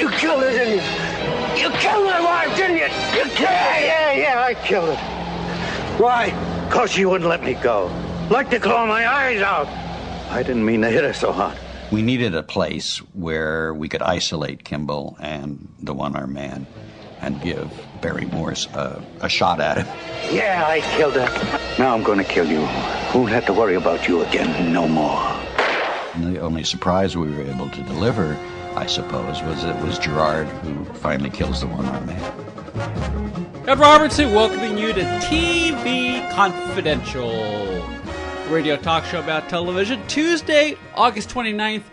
You killed her, didn't you? You killed my wife, didn't you? You killed her. Yeah, I killed her. Why? Because she wouldn't let me go. Like to claw my eyes out. I didn't mean to hit her so hard. We needed a place where we could isolate Kimble and the one-armed man and give Barry Morse a shot at him. Yeah, I killed her. Now I'm going to kill you. Won't have to worry about you again no more. And the only surprise we were able to deliver, I suppose, was it was Gerard who finally kills the one-armed man. Ed Robertson welcoming you to TV Confidential, radio talk show about television. Tuesday, August 29th,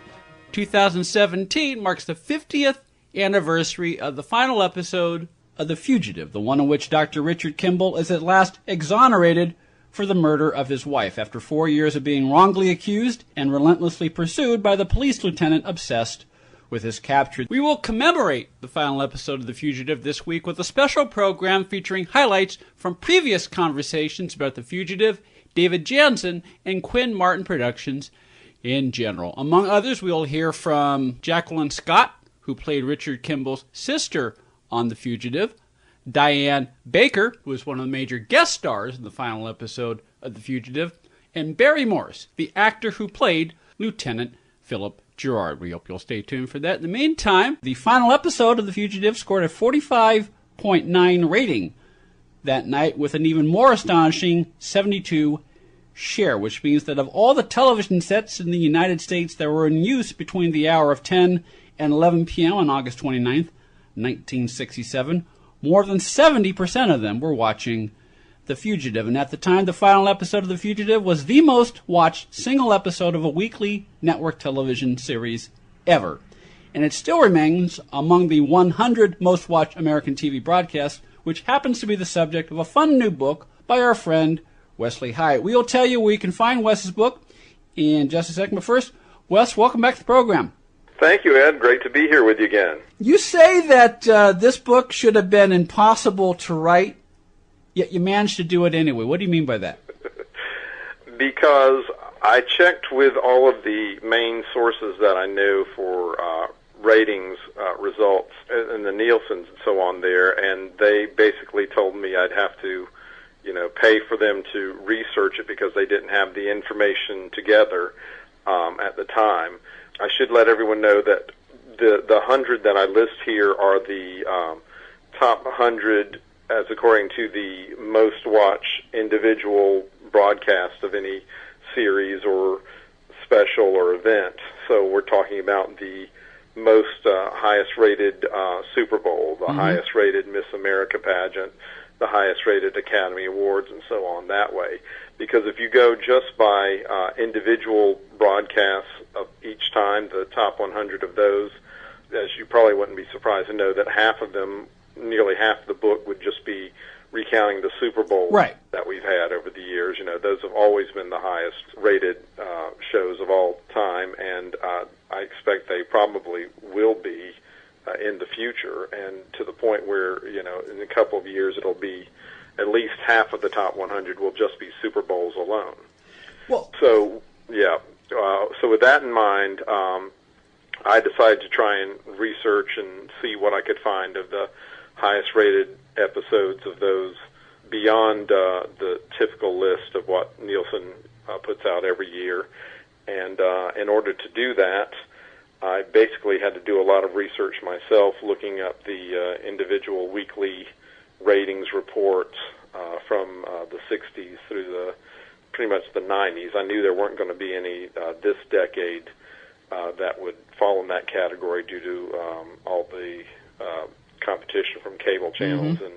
2017 marks the 50th anniversary of the final episode of The Fugitive, the one in which Dr. Richard Kimble is at last exonerated for the murder of his wife after 4 years of being wrongly accused and relentlessly pursued by the police lieutenant obsessed with his capture. We will commemorate the final episode of The Fugitive this week with a special program featuring highlights from previous conversations about The Fugitive, David Jansen, and Quinn Martin Productions in general. Among others, we will hear from Jacqueline Scott, who played Richard Kimble's sister on The Fugitive, Diane Baker, who was one of the major guest stars in the final episode of The Fugitive, and Barry Morse, the actor who played Lieutenant Philip Gerard. We hope you'll stay tuned for that. In the meantime, the final episode of The Fugitive scored a 45.9 rating that night with an even more astonishing 72 share, which means that of all the television sets in the United States that were in use between the hour of 10 and 11 p.m. on August 29th, 1967, more than 70% of them were watching The Fugitive. And at the time, the final episode of The Fugitive was the most watched single episode of a weekly network television series ever. And it still remains among the 100 most watched American TV broadcasts, which happens to be the subject of a fun new book by our friend Wesley Hyatt. We will tell you where you can find Wes's book in just a second. But first, Wes, welcome back to the program. Thank you, Ed. Great to be here with you again. You say that this book should have been impossible to write, yet you managed to do it anyway. What do you mean by that? Because I checked with all of the main sources that I know for ratings results and the Nielsen's and so on there, and they basically told me I'd have to, pay for them to research it because they didn't have the information together at the time. I should let everyone know that the 100 that I list here are the top 100 as according to the most watched individual broadcast of any series or special or event. So we're talking about the most highest rated Super Bowl, the highest rated Miss America pageant, the highest rated Academy Awards, and so on that way. Because if you go just by individual broadcasts of each time, the top 100 of those, as you probably wouldn't be surprised to know that half of them, nearly half of the book would just be recounting the Super Bowl that we've had over the years. Those have always been the highest rated shows of all time, and I expect they probably will be in the future, and to the point where, in a couple of years it'll be at least half of the top 100 will just be Super Bowls alone. Well, so with that in mind, I decided to try and research and see what I could find of the highest rated episodes of those beyond the typical list of what Nielsen puts out every year. And in order to do that, I basically had to do a lot of research myself, looking up the individual weekly ratings reports from the 60s through pretty much the 90s. I knew there weren't going to be any this decade that would fall in that category due to all the competition from cable channels and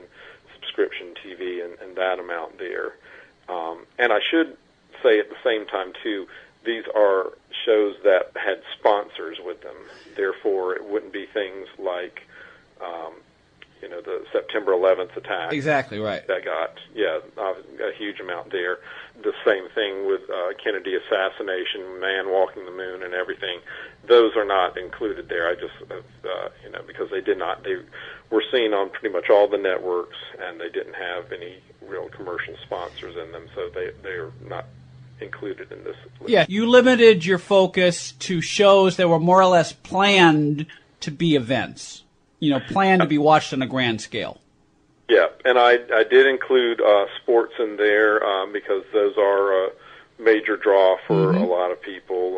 subscription TV and that amount there. And I should say at the same time, too, these are shows that had sponsors with them. Therefore, it wouldn't be things like, the September 11th attack. Exactly right. That got, a huge amount there. The same thing with Kennedy assassination, man walking the moon and everything. Those are not included there. I just, because they were seen on pretty much all the networks, and they didn't have any real commercial sponsors in them, so they're not included in this list. Yeah, you limited your focus to shows that were more or less planned to be events, planned to be watched on a grand scale. Yeah, and I did include sports in there because those are a major draw for a lot of people.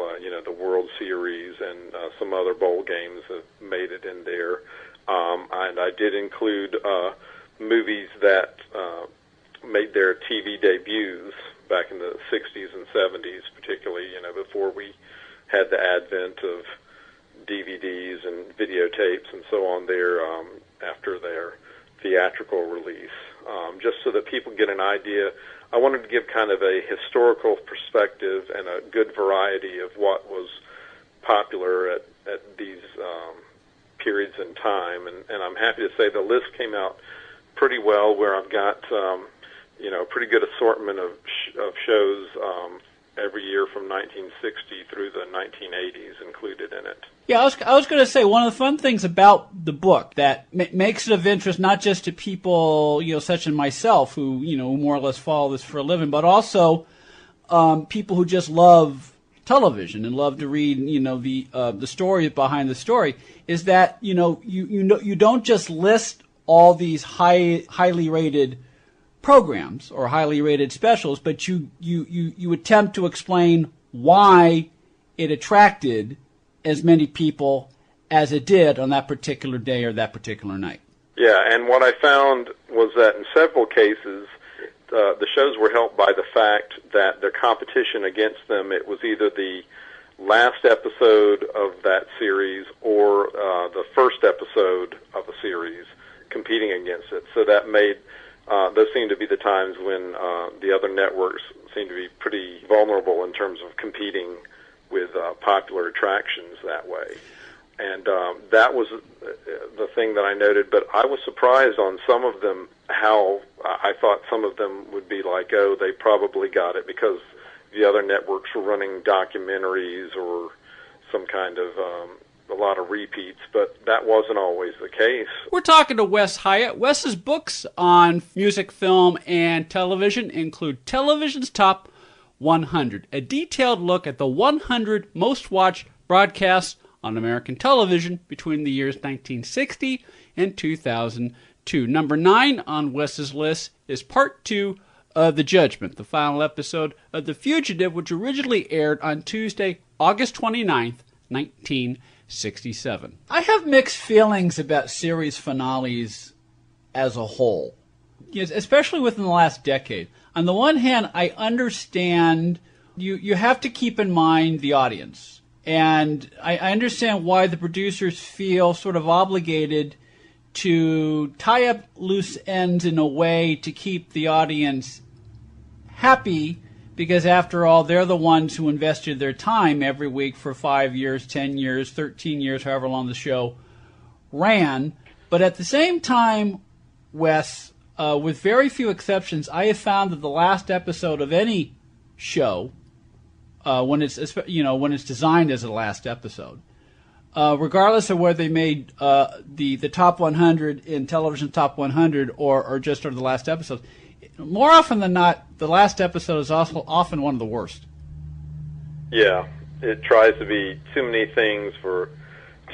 The World Series and some other bowl games have made it in there. And I did include movies that made their TV debuts back in the 60s and 70s, particularly, before we had the advent of DVDs and videotapes and so on there after their theatrical release. Just so that people get an idea. I wanted to give kind of a historical perspective and a good variety of what was popular at these periods in time. And I'm happy to say the list came out pretty well, where I've got a pretty good assortment of shows every year from 1960 through the 1980s included in it. Yeah, I was going to say, one of the fun things about the book that makes it of interest not just to people, such as myself, who, more or less follow this for a living, but also people who just love television and love to read, the story behind the story, is that, you don't just list all these highly rated programs or highly rated specials, but you attempt to explain why it attracted as many people as it did on that particular day or that particular night. Yeah, and what I found was that in several cases, the shows were helped by the fact that the competition against them, it was either the last episode of that series or the first episode of a series competing against it. So that made those seemed to be the times when the other networks seemed to be pretty vulnerable in terms of competing with popular attractions that way. And that was the thing that I noted, but I was surprised on some of them how I thought some of them would be like, oh, they probably got it because the other networks were running documentaries or some kind of a lot of repeats, but that wasn't always the case. We're talking to Wes Hyatt. Wes's books on music, film, and television include Television's Top 100, a detailed look at the 100 most watched broadcasts on American television between the years 1960 and 2002. Number 9 on Wes's list is Part 2 of The Judgment, the final episode of The Fugitive, which originally aired on Tuesday, August 29th, 1967. I have mixed feelings about series finales as a whole, especially within the last decade. On the one hand, I understand you have to keep in mind the audience. And I understand why the producers feel sort of obligated to tie up loose ends in a way to keep the audience happy, because after all, they're the ones who invested their time every week for 5 years, 10 years, 13 years, however long the show ran. But at the same time, Wes, with very few exceptions, I have found that the last episode of any show, when it's designed as a last episode, regardless of whether they made the top 100 in television top 100 or just are the last episodes, more often than not, the last episode is also often one of the worst. Yeah, it tries to be too many things for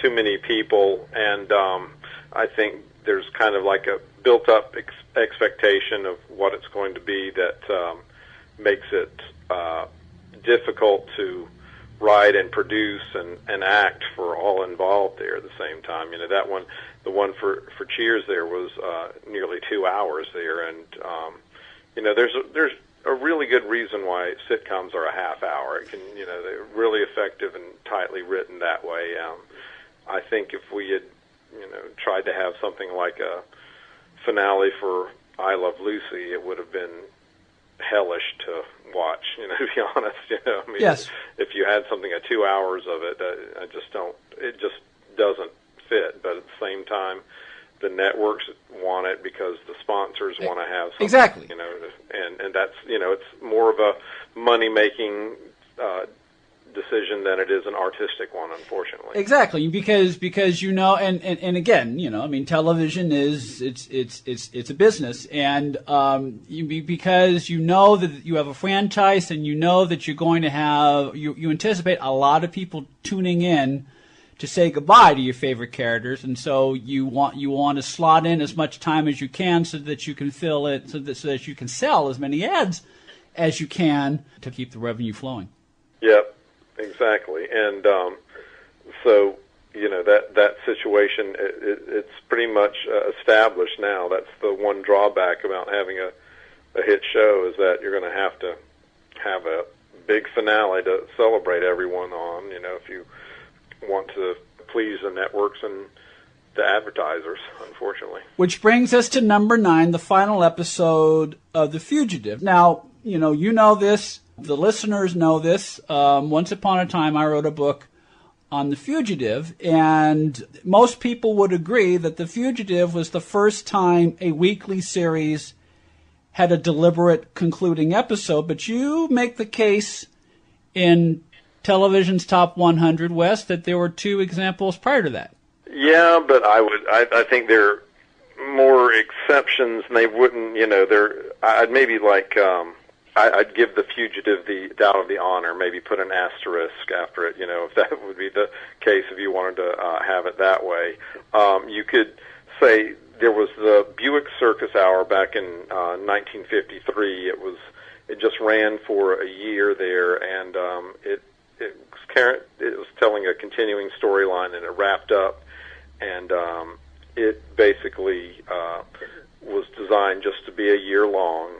too many people, and I think there's kind of like a built-up expectation of what it's going to be that makes it difficult to write and produce and act for all involved there at the same time. That one, the one for Cheers there was nearly 2 hours there, and there's a really good reason why sitcoms are a half hour. It can, they're really effective and tightly written that way. I think if we had, tried to have something like a finale for I Love Lucy, it would have been hellish to watch, to be honest. Yes. If you had something at 2 hours of it, it just doesn't fit. But at the same time, the networks want it because the sponsors want to have something. Exactly. And that's, it's more of a money-making decision than it is an artistic one, unfortunately. Exactly, because and again, television is it's a business, and because that you have a franchise and that you're going to have you anticipate a lot of people tuning in to say goodbye to your favorite characters, and so you want to slot in as much time as you can so that you can fill it, so that you can sell as many ads as you can to keep the revenue flowing. Yep, exactly. And so, that situation, it's pretty much established now. That's the one drawback about having a hit show, is that you're going to have a big finale to celebrate everyone on, if you want to please the networks and the advertisers, unfortunately. Which brings us to number 9, the final episode of The Fugitive. Now, you know this, the listeners know this. Once upon a time, I wrote a book on The Fugitive, and most people would agree that The Fugitive was the first time a weekly series had a deliberate concluding episode, but you make the case in television's Top 100, Wes, that there were 2 examples prior to that. Yeah, but I think there are more exceptions, and they wouldn't, I'd maybe I'd give The Fugitive the doubt of the honor, maybe put an asterisk after it, if that would be the case, if you wanted to have it that way. You could say there was the Buick Circus Hour back in 1953. It just ran for a year there, and it was telling a continuing storyline, and it wrapped up, and it basically was designed just to be a year-long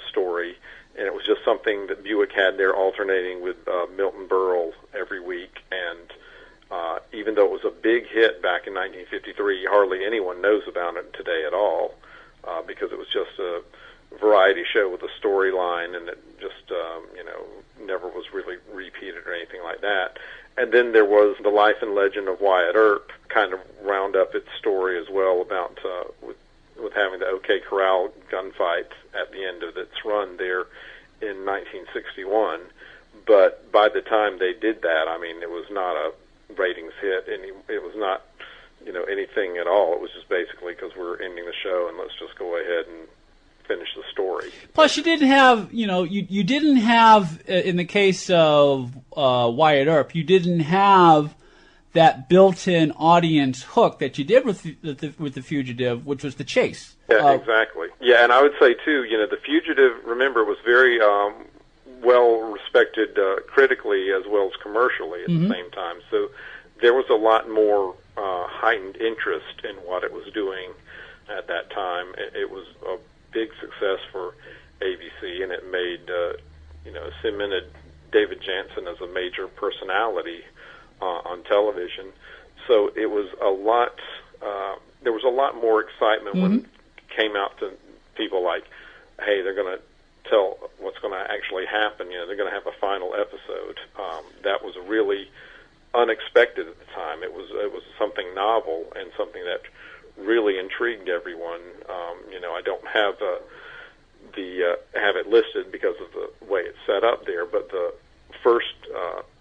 story, and it was just something that Buick had there alternating with Milton Berle every week, and even though it was a big hit back in 1953, hardly anyone knows about it today at all, because it was just a variety show with a storyline, and it just, never was really repeated or anything like that. And then there was The Life and Legend of Wyatt Earp, kind of round up its story as well, about with having the OK Corral gunfight at the end of its run there in 1961. But by the time they did that, it was not a ratings hit, and it was not, anything at all. It was just basically because we're ending the show, and let's just go ahead and finish the story. Plus, you didn't have, you didn't have, in the case of Wyatt Earp, you didn't have that built-in audience hook that you did with the Fugitive, which was the chase. Yeah, exactly. Yeah, and I would say, too, the Fugitive, remember, was very well-respected critically as well as commercially at the same time. So there was a lot more heightened interest in what it was doing at that time. It was a big success for ABC, and it made, cemented David Jansen as a major personality on television. So it was a lot, there was a lot more excitement when it came out to people like, hey, they're going to tell what's going to actually happen. They're going to have a final episode. That was really unexpected at the time. It was something novel and something that really intrigued everyone. I don't have have it listed because of the way it's set up there, but the first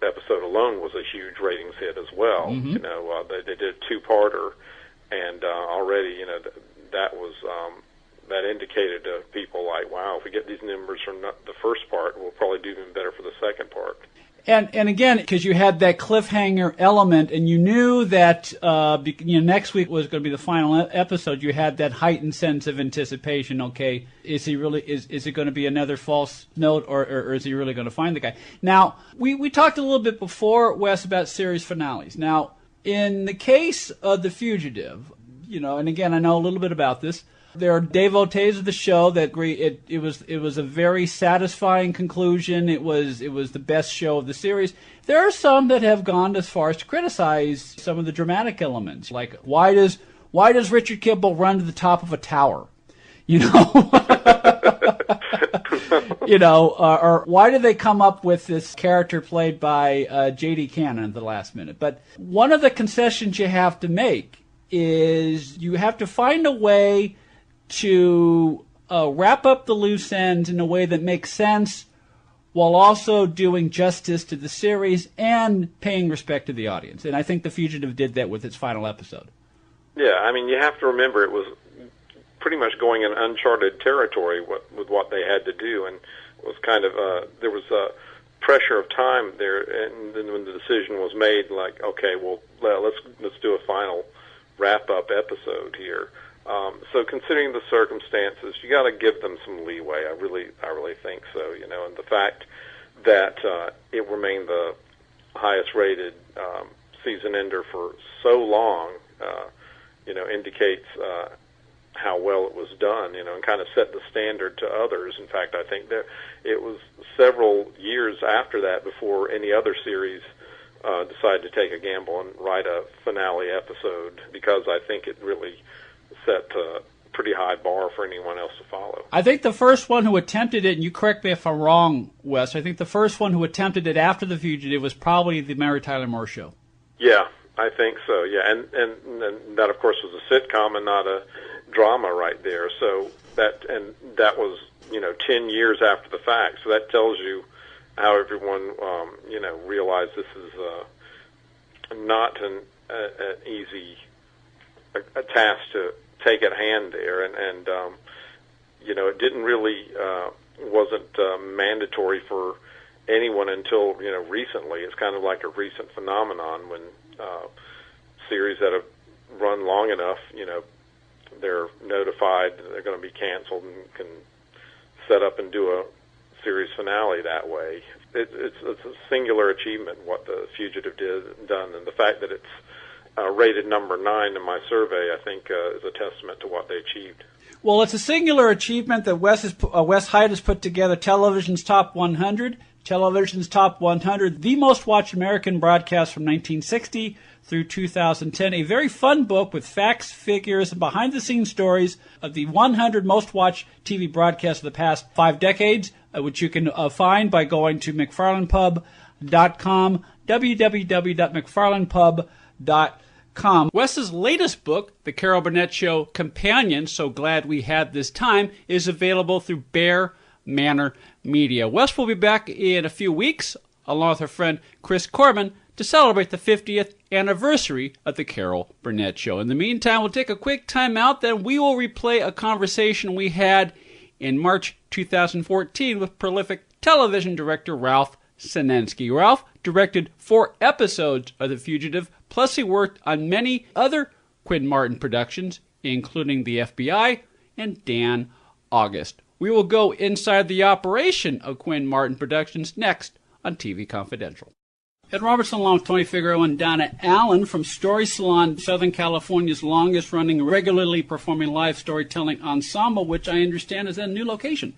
episode alone was a huge ratings hit as well. They did a 2-parter, and already that was that indicated to people like, wow, if we get these numbers from the first part, we'll probably do even better for the second part. And again, because you had that cliffhanger element, and you knew that next week was going to be the final episode, you had that heightened sense of anticipation. Okay, is he really? Is it going to be another false note, or is he really going to find the guy? Now, we talked a little bit before, Wes, about series finales. Now, in the case of The Fugitive, and again, I know a little bit about this. There are devotees of the show that agree it was a very satisfying conclusion. It was the best show of the series. There are some that have gone as far as to criticize some of the dramatic elements, like why does Richard Kimball run to the top of a tower, or why do they come up with this character played by J.D. Cannon at the last minute? But one of the concessions you have to make is you have to find a way to wrap up the loose ends in a way that makes sense while also doing justice to the series and paying respect to the audience. And I think The Fugitive did that with its final episode. Yeah, you have to remember it was pretty much going in uncharted territory with what they had to do, and it was kind of there was pressure of time there, and then when the decision was made, like, okay, well, let's do a final wrap-up episode here. So considering the circumstances, you got to give them some leeway. I really think so. And the fact that it remained the highest-rated season ender for so long, indicates how well it was done, and kind of set the standard to others. In fact, I think that it was several years after that before any other series decided to take a gamble and write a finale episode, because I think it really set a pretty high bar for anyone else to follow. I think the first one who attempted it, and you correct me if I'm wrong, Wes, I think the first one who attempted it after The Fugitive was probably the Mary Tyler Moore Show. Yeah, I think so, yeah. And that, of course, was a sitcom and not a drama right there. So that was, 10 years after the fact. So that tells you how everyone, realized this is not an easy a task to take at hand there. And it didn't really, wasn't mandatory for anyone until, recently. It's kind of like a recent phenomenon when series that have run long enough, they're notified they're going to be canceled and can set up and do a series finale that way. It's a singular achievement what The Fugitive done, and the fact that it's rated number 9 in my survey, I think, is a testament to what they achieved. Well, it's a singular achievement that Wes Hyatt has put together television's top 100. Television's Top 100, the most watched American broadcast from 1960 through 2010. A very fun book with facts, figures, and behind-the-scenes stories of the 100 most watched TV broadcasts of the past 5 decades, which you can find by going to McFarlandPub.com, www.McFarlandPub.com. Wes's latest book, The Carol Burnett Show Companion, So Glad We Had This Time, is available through Bear Manor Media. Wes will be back in a few weeks, along with her friend Chris Corbin, to celebrate the 50th anniversary of the Carol Burnett Show. In the meantime, we'll take a quick time out, then we will replay a conversation we had in March 2014 with prolific television director Ralph Senensky. Ralph directed 4 episodes of The Fugitive, plus he worked on many other Quinn Martin productions, including The FBI and Dan August. We will go inside the operation of Quinn Martin Productions next on TV Confidential. Ed Robertson along with Tony Figueroa and Donna Allen from Story Salon, Southern California's longest-running, regularly performing live storytelling ensemble, which I understand is at a new location.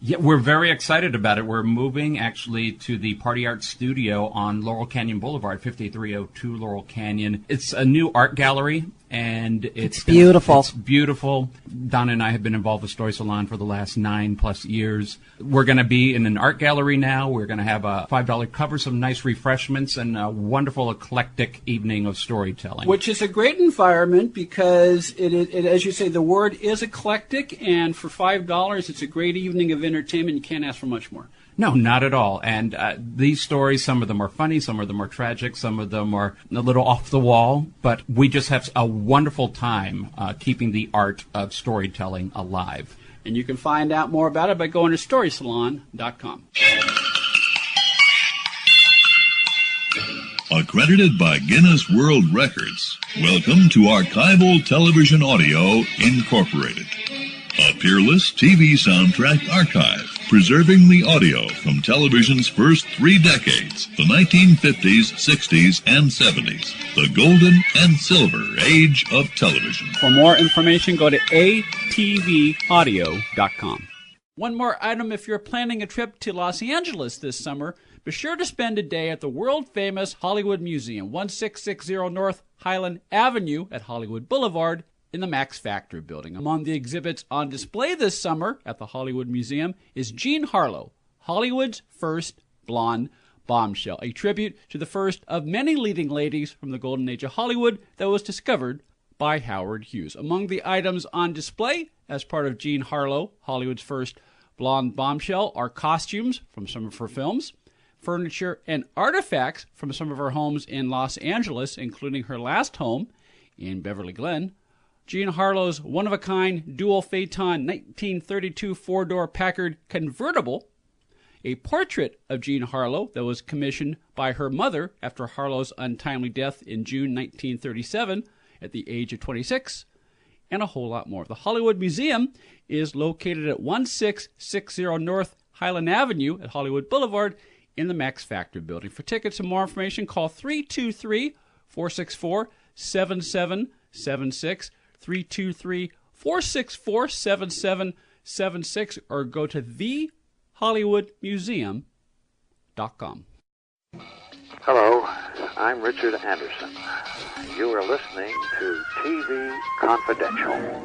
Yeah, we're very excited about it. We're moving, actually, to the Party Art Studio on Laurel Canyon Boulevard, 5302 Laurel Canyon. It's a new art gallery, and it's beautiful. It's beautiful. Donna and I have been involved with Story Salon for the last 9+ years. We're going to be in an art gallery now. We're going to have a $5 cover, some nice refreshments, and a wonderful eclectic evening of storytelling. Which is a great environment because, it as you say, the word is eclectic, and for $5, it's a great evening of entertainment. You can't ask for much more. No, not at all. And these stories, some of them are funny, some of them are tragic, some of them are a little off the wall, but we just have a wonderful time keeping the art of storytelling alive. And you can find out more about it by going to StorySalon.com. Accredited by Guinness World Records, welcome to Archival Television Audio Incorporated, a peerless TV soundtrack archive preserving the audio from television's first 3 decades, the 1950s, 60s, and 70s, the golden and silver age of television. For more information, go to atvaudio.com. One more item: if you're planning a trip to Los Angeles this summer, be sure to spend a day at the world-famous Hollywood Museum, 1660 North Highland Avenue at Hollywood Boulevard in the Max Factor building. Among the exhibits on display this summer at the Hollywood Museum is Jean Harlow, Hollywood's first blonde bombshell, a tribute to the first of many leading ladies from the golden age of Hollywood that was discovered by Howard Hughes. Among the items on display as part of Jean Harlow, Hollywood's first blonde bombshell, are costumes from some of her films, furniture and artifacts from some of her homes in Los Angeles, including her last home in Beverly Glen, Jean Harlow's one-of-a-kind dual phaeton 1932 four-door Packard convertible, a portrait of Jean Harlow that was commissioned by her mother after Harlow's untimely death in June 1937 at the age of 26, and a whole lot more. The Hollywood Museum is located at 1660 North Highland Avenue at Hollywood Boulevard in the Max Factor building. For tickets and more information, call 323-464-7776, 323-464-7776, or go to thehollywoodmuseum.com. Hello, I'm Richard Anderson. You are listening to TV Confidential.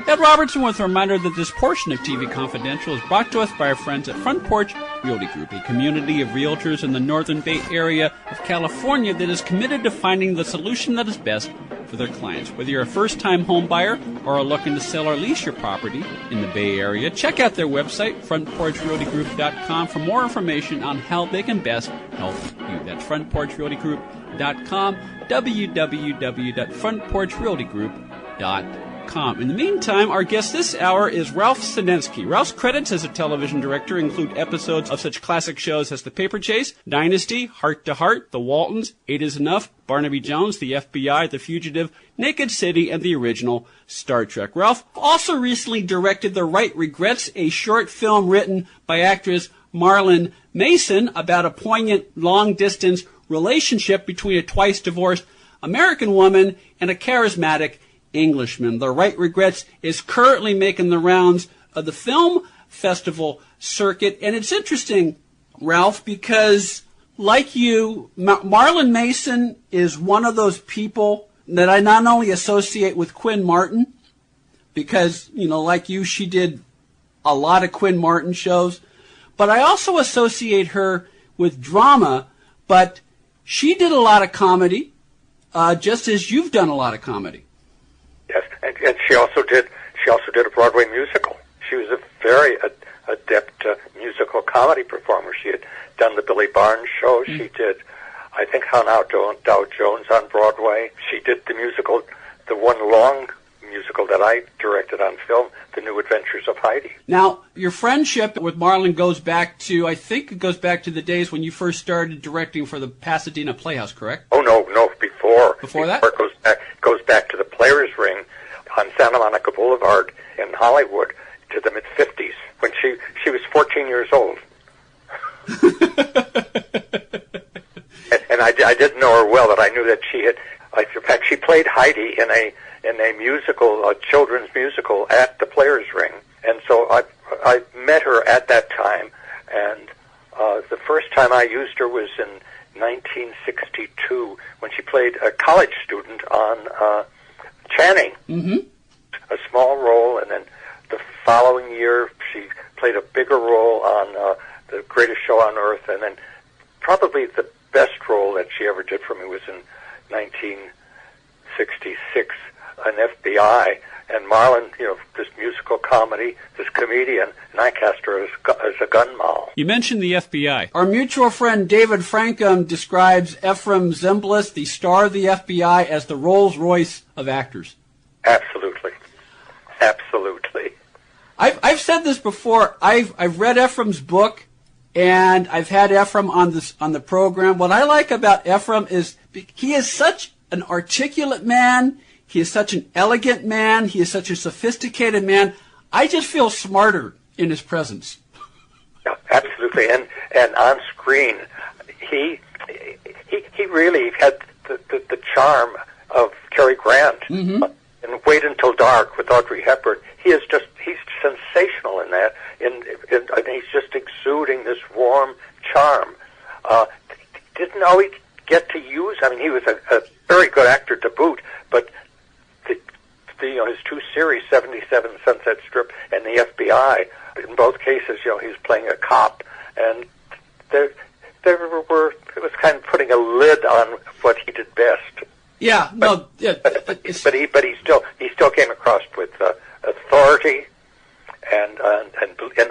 Ed Robertson with a reminder that this portion of TV Confidential is brought to us by our friends at Front Porch Realty Group, a community of realtors in the Northern Bay Area of California that is committed to finding the solution that is best for their clients. Whether you're a first-time home buyer or are looking to sell or lease your property in the Bay Area, check out their website, frontporchrealtygroup.com, for more information on how they can best help you. That's frontporchrealtygroup.com, www.frontporchrealtygroup.com. In the meantime, our guest this hour is Ralph Senensky. Ralph's credits as a television director include episodes of such classic shows as The Paper Chase, Dynasty, Heart to Heart, The Waltons, 8 is Enough, Barnaby Jones, The FBI, The Fugitive, Naked City, and the original Star Trek. Ralph also recently directed The Right Regrets, a short film written by actress Marlon Mason about a poignant long-distance relationship between a twice-divorced American woman and a charismatic Englishman. The Right Regrets is currently making the rounds of the film festival circuit. And it's interesting, Ralph, because like you, Marlon Mason is one of those people that I not only associate with Quinn Martin, because, you know, like you, she did a lot of Quinn Martin shows, but I also associate her with drama, but she did a lot of comedy, just as you've done a lot of comedy. Yes, and she also did a Broadway musical. She was a very adept musical comedy performer. She had done the Billy Barnes show. She did, I think, How Now Dow Jones on Broadway. She did the musical, the one long musical that I directed on film, The New Adventures of Heidi. Now, your friendship with Marlon goes back to, I think it goes back to the days when you first started directing for the Pasadena Playhouse, correct? Oh, no, before. Before that? It goes back to the Players Ring on Santa Monica Boulevard in Hollywood to the mid-50s when she was 14 years old. and I didn't know her well, but I knew that she had, in fact, she played Heidi in a musical, a children's musical at the Players Ring. And so I met her at that time, and the first time I used her was in 1962 when she played a college student on Channing, a small role, and then the following year she played a bigger role on The Greatest Show on Earth, and then probably the best role that she ever did for me was in 1966, an FBI, and Marlon, you know, this musical comedy, this comedian, and I cast her as a gun moll. You mentioned the FBI. Our mutual friend David Frankum describes Ephraim Zimbalist, the star of the FBI, as the Rolls-Royce of actors. Absolutely. I've said this before. I've read Ephraim's book, and I've had Ephraim on the program. What I like about Ephraim is he is such an articulate man. He is such an elegant man. He is such a sophisticated man. I just feel smarter in his presence. Yeah, absolutely. And on screen, he really had the charm of Cary Grant. And Wait Until Dark with Audrey Hepburn. He's sensational in that. And he's just exuding this warm charm. Didn't always get to use. I mean, he was a very good actor to boot, but his two series, 77 Sunset Strip and the FBI, in both cases, he was playing a cop, and it was kind of putting a lid on what he did best. Yeah, but he still came across with authority and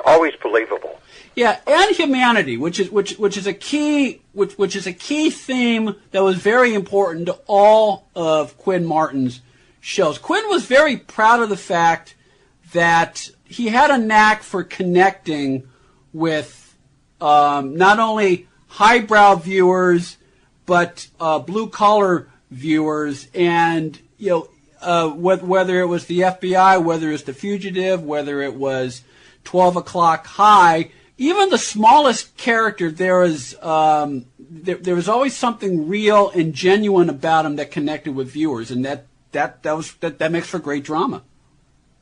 always believable. Yeah, and humanity, which is a key theme that was very important to all of Quinn Martin's shows. Quinn was very proud of the fact that he had a knack for connecting with not only highbrow viewers but blue collar viewers, and whether it was the FBI, whether it was the Fugitive, whether it was 12 O'Clock High, even the smallest character, there was always something real and genuine about him that connected with viewers, and that makes for great drama.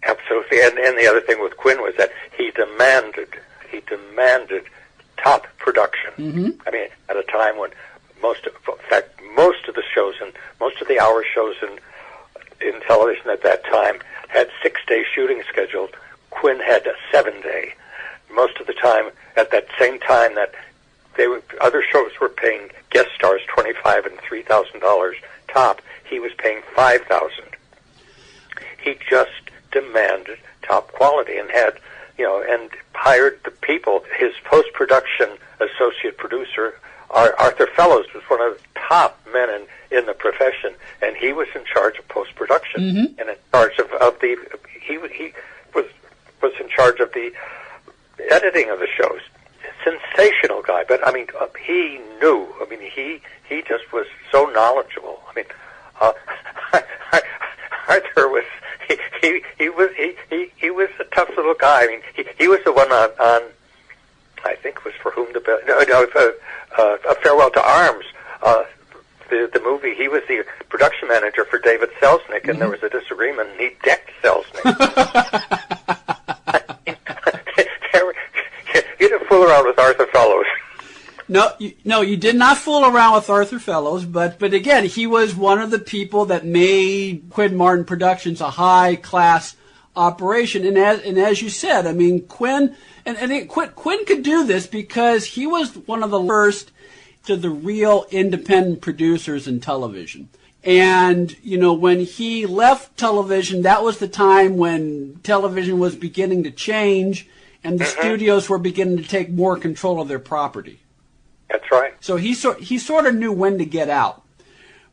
Absolutely, and the other thing with Quinn was that he demanded top production. Mm-hmm. I mean, at a time when most of the shows and most of the hour shows in television at that time had 6-day shooting scheduled. Quinn had a 7-day. Most of the time, at that same time that other shows were paying guest stars $25,000 and $3,000 top, he was paying $5,000. He just demanded top quality and had, and hired the people. His post-production associate producer, Arthur Fellows, was one of the top men in the profession, and he was in charge of post-production, mm-hmm. and in charge of the he was in charge of the editing of the shows. Sensational guy, but I mean, he knew. I mean, he just was so knowledgeable. I mean, Arthur was he was a tough little guy. I mean, he was the one on I think it was For Whom the Bell. A Farewell to Arms. The movie. He was the production manager for David Selznick, and there was a disagreement, and he decked Selznick. You didn't fool around with Arthur Fellows. No, you did not fool around with Arthur Fellows, but again, he was one of the people that made Quinn Martin Productions a high-class operation. And as you said, I mean, Quinn could do this because he was one of the first to the real independent producers in television. And, when he left television, that was the time when television was beginning to change and the studios were beginning to take more control of their property. That's right. So he sort of knew when to get out.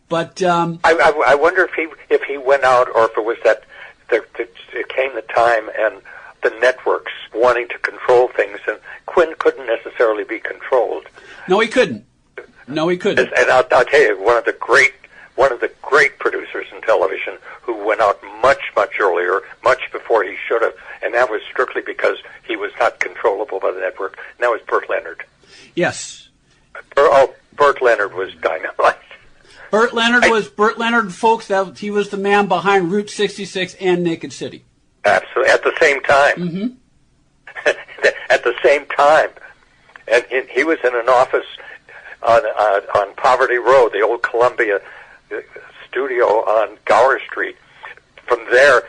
But I wonder if he went out, or if it was that it came the time and the networks wanting to control things, and Quinn couldn't necessarily be controlled. No, he couldn't. And I'll tell you, one of the great producers in television who went out much earlier, much before he should have, and that was strictly because he was not controllable by the network. And that was Burt Leonard. Yes. Burt Leonard was dynamite. Burt Leonard, folks. He was the man behind Route 66 and Naked City. Absolutely, at the same time. Mm-hmm. At the same time, and he was in an office on Poverty Road, the old Columbia studio on Gower Street. From there,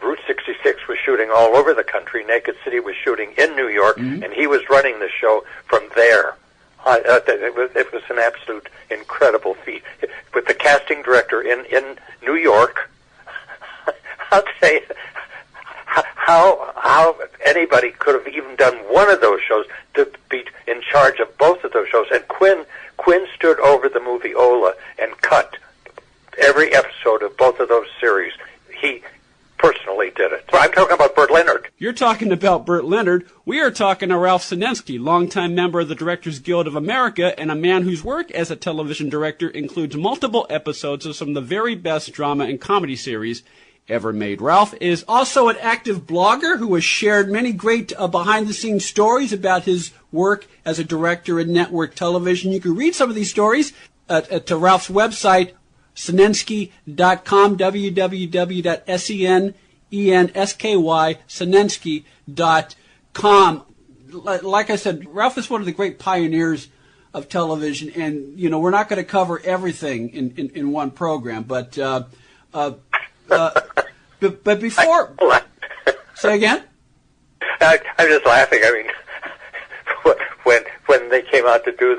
Route 66 was shooting all over the country. Naked City was shooting in New York, mm-hmm. and he was running the show from there. It was an absolute incredible feat. With the casting director in New York, I'll tell you how anybody could have even done one of those shows to be in charge of both of those shows. And Quinn stood over the movie Ola and cut every episode of both of those series. He personally did it. So I'm talking about Burt Leonard. You're talking about Burt Leonard. We are talking to Ralph Senensky, longtime member of the Directors Guild of America and a man whose work as a television director includes multiple episodes of some of the very best drama and comedy series ever made. Ralph is also an active blogger who has shared many great behind-the-scenes stories about his work as a director in network television. You can read some of these stories at Ralph's website, Senensky.com, www.Senensky, Senensky.com. Like I said, Ralph is one of the great pioneers of television, and, you know, we're not going to cover everything in one program, but before... Say again? I'm just laughing. I mean, when they came out to do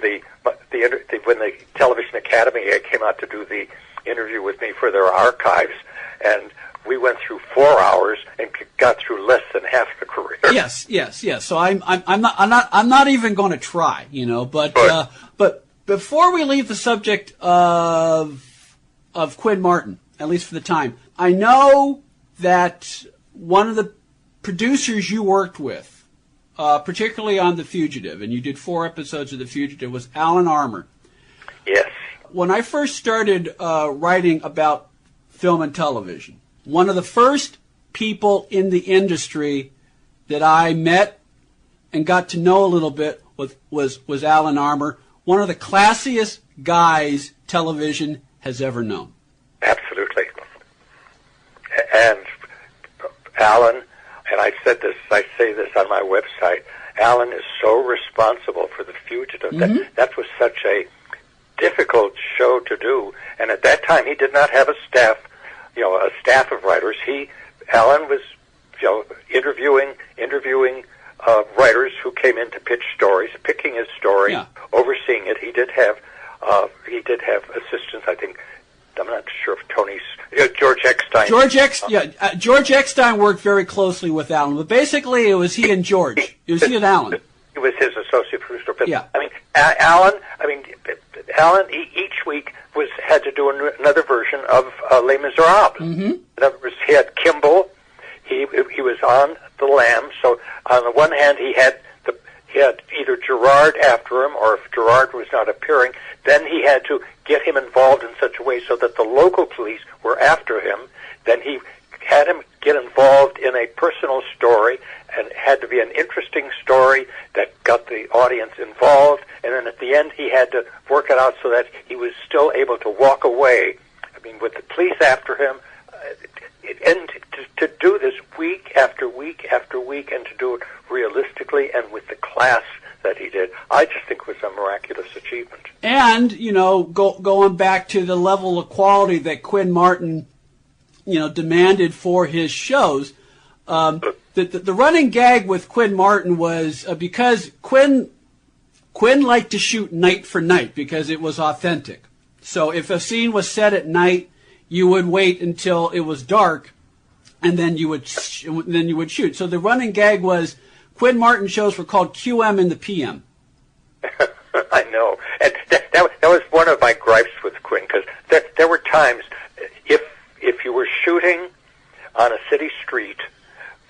when the Television Academy came out to do the interview with me for their archives, and we went through 4 hours and got through less than half the career. Yes. So I'm not even going to try, you know. But before we leave the subject of Quinn Martin, at least for the time, I know that one of the producers you worked with, particularly on The Fugitive, and you did 4 episodes of The Fugitive, was Alan Armour. Yes. When I first started writing about film and television, one of the first people in the industry that I met and got to know a little bit was Alan Armour, one of the classiest guys television has ever known. Absolutely. And Alan, and I say this on my website, Alan is so responsible for The Fugitive. That was such a difficult show to do, and at that time he did not have a staff of writers. Alan was, interviewing writers who came in to pitch stories, picking his story, overseeing it. He did have assistants. I think, I'm not sure if George Eckstein. George Eckstein worked very closely with Alan, but basically it was he and George. It was he and Alan. He was his associate producer. But, yeah. Alan each week had to do another version of Les Miserables. In other words, he had Kimble. He was on The Lamb. So on the one hand, he had either Gerard after him, or if Gerard was not appearing, then he had to get him involved in such a way so that the local police were after him. Then he had him get involved in a personal story, and it had to be an interesting story that got the audience involved. And then at the end, he had to work it out so that he was still able to walk away. I mean, with the police after him, and to do this week after week after week, and to do it realistically and with the class that he did, I just think was a miraculous achievement. And, going back to the level of quality that Quinn Martin, demanded for his shows, the running gag with Quinn Martin was because Quinn liked to shoot night for night because it was authentic. So if a scene was set at night, you would wait until it was dark, and then you would shoot. So the running gag was Quinn Martin shows were called QM in the PM. I know, and that was one of my gripes with Quinn, because there were times if you were shooting on a city street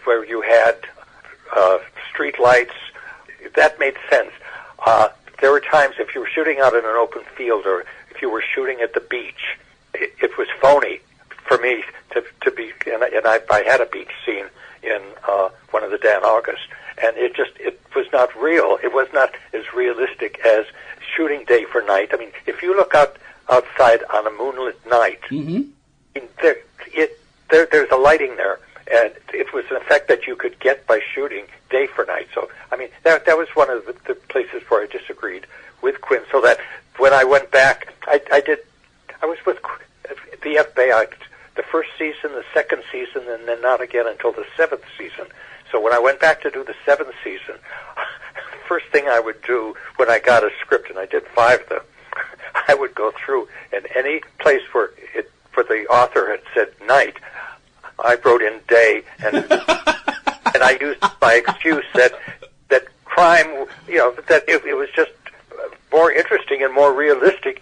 where you had street lights, that made sense. There were times if you were shooting out in an open field, or if you were shooting at the beach, it was phony for me to be, and I had a beach scene in one of the Dan August, and it was not real. It was not as realistic as shooting day for night. I mean, if you look outside on a moonlit night, there's a lighting there, and it was an effect that you could get by shooting day for night. So, I mean, that was one of the places where I disagreed with Quinn. So that when I went back, I was with the FBI the first season, the second season, and then not again until the 7th season. So when I went back to do the 7th season, first thing I would do when I got a script, and I did 5 of them, I would go through, and any place where the author had said night, I wrote in day, and and I used my excuse that crime, that it was just more interesting and more realistic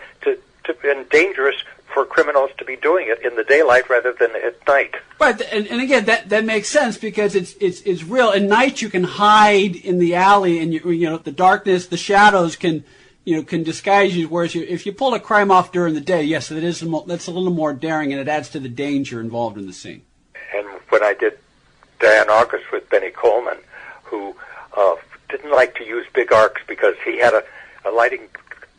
and dangerous for criminals to be doing it in the daylight rather than at night. Right, and again, that makes sense because it's real. At night you can hide in the alley, and the darkness, the shadows can disguise you. Whereas if you pull a crime off during the day, yes, that's a little more daring, and it adds to the danger involved in the scene. And when I did Diane August with Benny Coleman, who didn't like to use big arcs because he had a lighting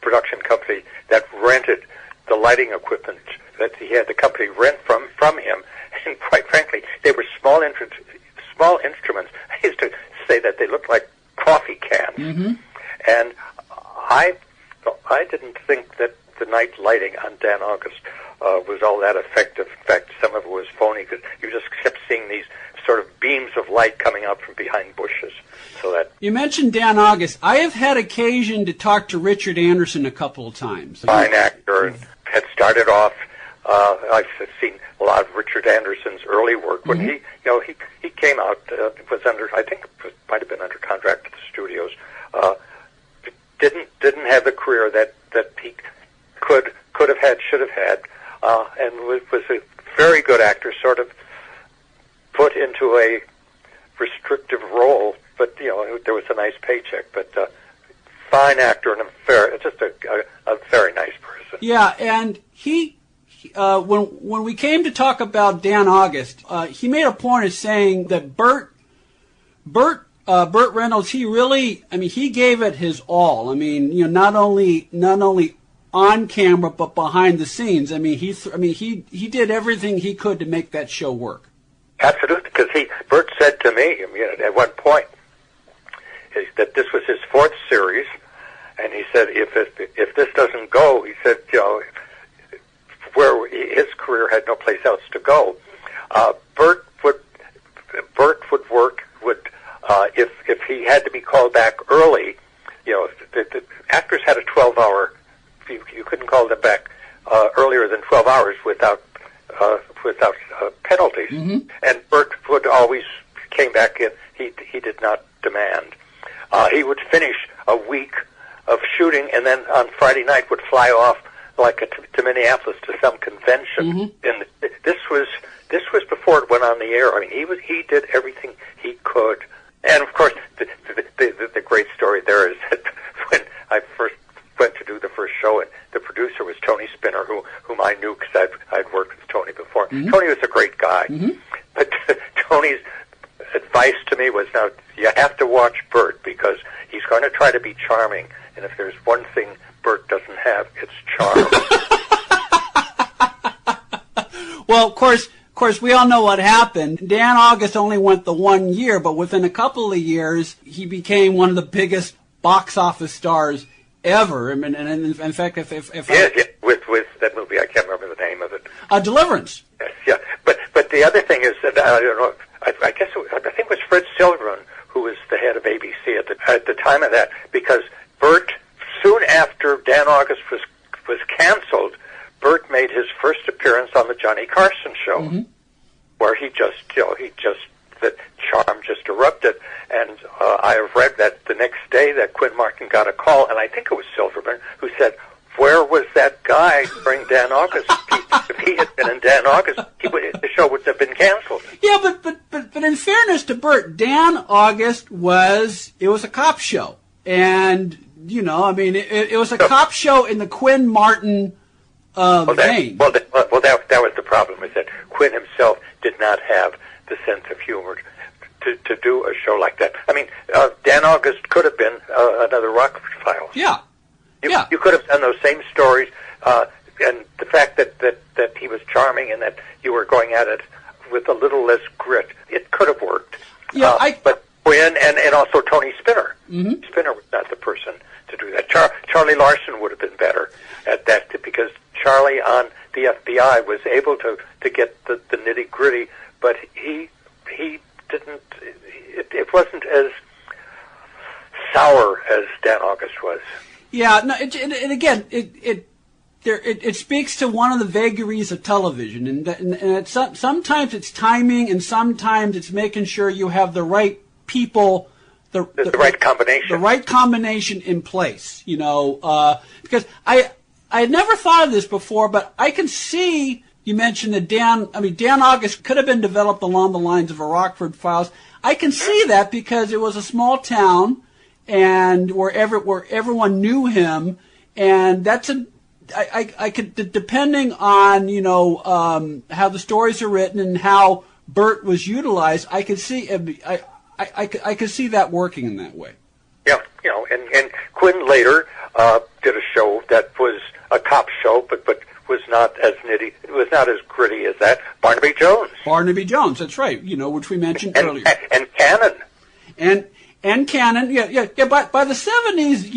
production company that rented the lighting equipment that he had the company rent from him, and quite frankly, they were small instruments. I used to say that they looked like coffee cans, and I didn't think that the night lighting on Dan August was all that effective. In fact, some of it was phony because you just kept seeing these sort of beams of light coming out from behind bushes. So that you mentioned Dan August. I have had occasion to talk to Richard Anderson a couple of times. Fine actor, and had started off. I've seen a lot of Richard Anderson's early work when he came out. Was under, I think, might have been under contract at the studios. Didn't have the career that he could have had, should have had, and was a very good actor. Sort of put into a restrictive role, but there was a nice paycheck. But fine actor and just a very nice person. Yeah, and he when we came to talk about Dan August, he made a point of saying that Burt Reynolds, he gave it his all. I mean, not only on camera but behind the scenes. I mean, he did everything he could to make that show work. Absolutely, because Burt said to me at one point that this was his fourth series, and he said if this doesn't go, he said where his career had no place else to go. Burt would work if he had to be called back early. The actors had a 12-hour. You couldn't call them back earlier than 12 hours without penalties. Mm-hmm. And Burt would always came back in. He did not demand. He would finish a week of shooting, and then on Friday night would fly off to Minneapolis to some convention. Mm-hmm. And this was before it went on the air. I mean, he did everything he could. And of course, the great story there is that when I first went to do the first show, and the producer was Tony Spinner, whom I knew because I'd worked with Tony before. Mm-hmm. Tony was a great guy, mm-hmm. but Tony's advice to me was, now you have to watch Burt because he's going to try to be charming, and if there's one thing Burt doesn't have, it's charm. Well, of course, we all know what happened. Dan August only went the 1 year, but within a couple of years, he became one of the biggest box office stars ever. I mean, and in fact, if with that movie, I can't remember the name of it. Deliverance. Yes, yeah, but the other thing is that I don't know. I think it was Fred Silverman who was the head of ABC at the time of that, because Burt, soon after Dan August was canceled, Burt made his first appearance on the Johnny Carson show, mm-hmm. where the charm just erupted. And I have read that the next day that Quinn Martin got a call, and I think it was Silverman, who said, "Where was that guy during Dan August? If he had been in Dan August, the show would have been canceled." Yeah, but in fairness to Burt, Dan August was a cop show, and it was a cop show in the Quinn Martin vein. That was the problem, is that Quinn himself did not have the sense of humor to do a show like that. I mean, Dan August could have been another Rockford Files. Yeah. You could have done those same stories, and the fact that he was charming and that you were going at it with a little less grit, it could have worked. Yeah, but Quinn and also Tony Spinner. Mm-hmm. Spinner was not the person to do that. Charlie Larson would have been better at that, because Charlie on the FBI was able to get the nitty gritty, but he didn't. It wasn't as sour as Dan August was. Yeah, no, and again, it speaks to one of the vagaries of television, and sometimes it's timing, and sometimes it's making sure you have the right people, the right combination, the right combination in place. Because I had never thought of this before, but I can see. You mentioned that Dan August could have been developed along the lines of a Rockford Files. I can see that because it was a small town, and where everyone knew him, and that's I could, depending on how the stories are written and how Burt was utilized, I could see I could see that working in that way. Yeah, and Quinn later did a show that was a cop show, but was not as nitty. It was not as gritty as that. Barnaby Jones. Barnaby Jones. That's right. Which we mentioned earlier. And Cannon. And Cannon. Yeah. By the 70s,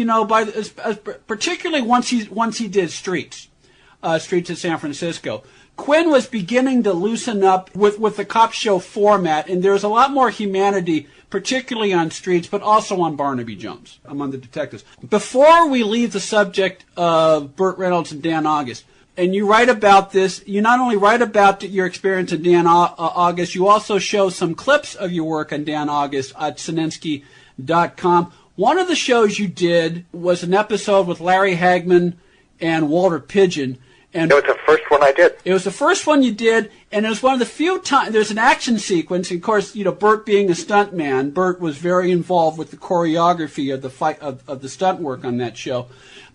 particularly once he did Streets at San Francisco, Quinn was beginning to loosen up with the cop show format, and there was a lot more humanity, particularly on Streets, but also on Barnaby Jones, among the detectives. Before we leave the subject of Burt Reynolds and Dan August, and you write about this, you not only write about your experience in Dan August, you also show some clips of your work on Dan August at Senensky.com. One of the shows you did was an episode with Larry Hagman and Walter Pidgeon, And it was the first one I did. It was the first one you did, and it was one of the few times. There's an action sequence, and of course, Burt being a stuntman, Burt was very involved with the choreography of the fight of the stunt work on that show.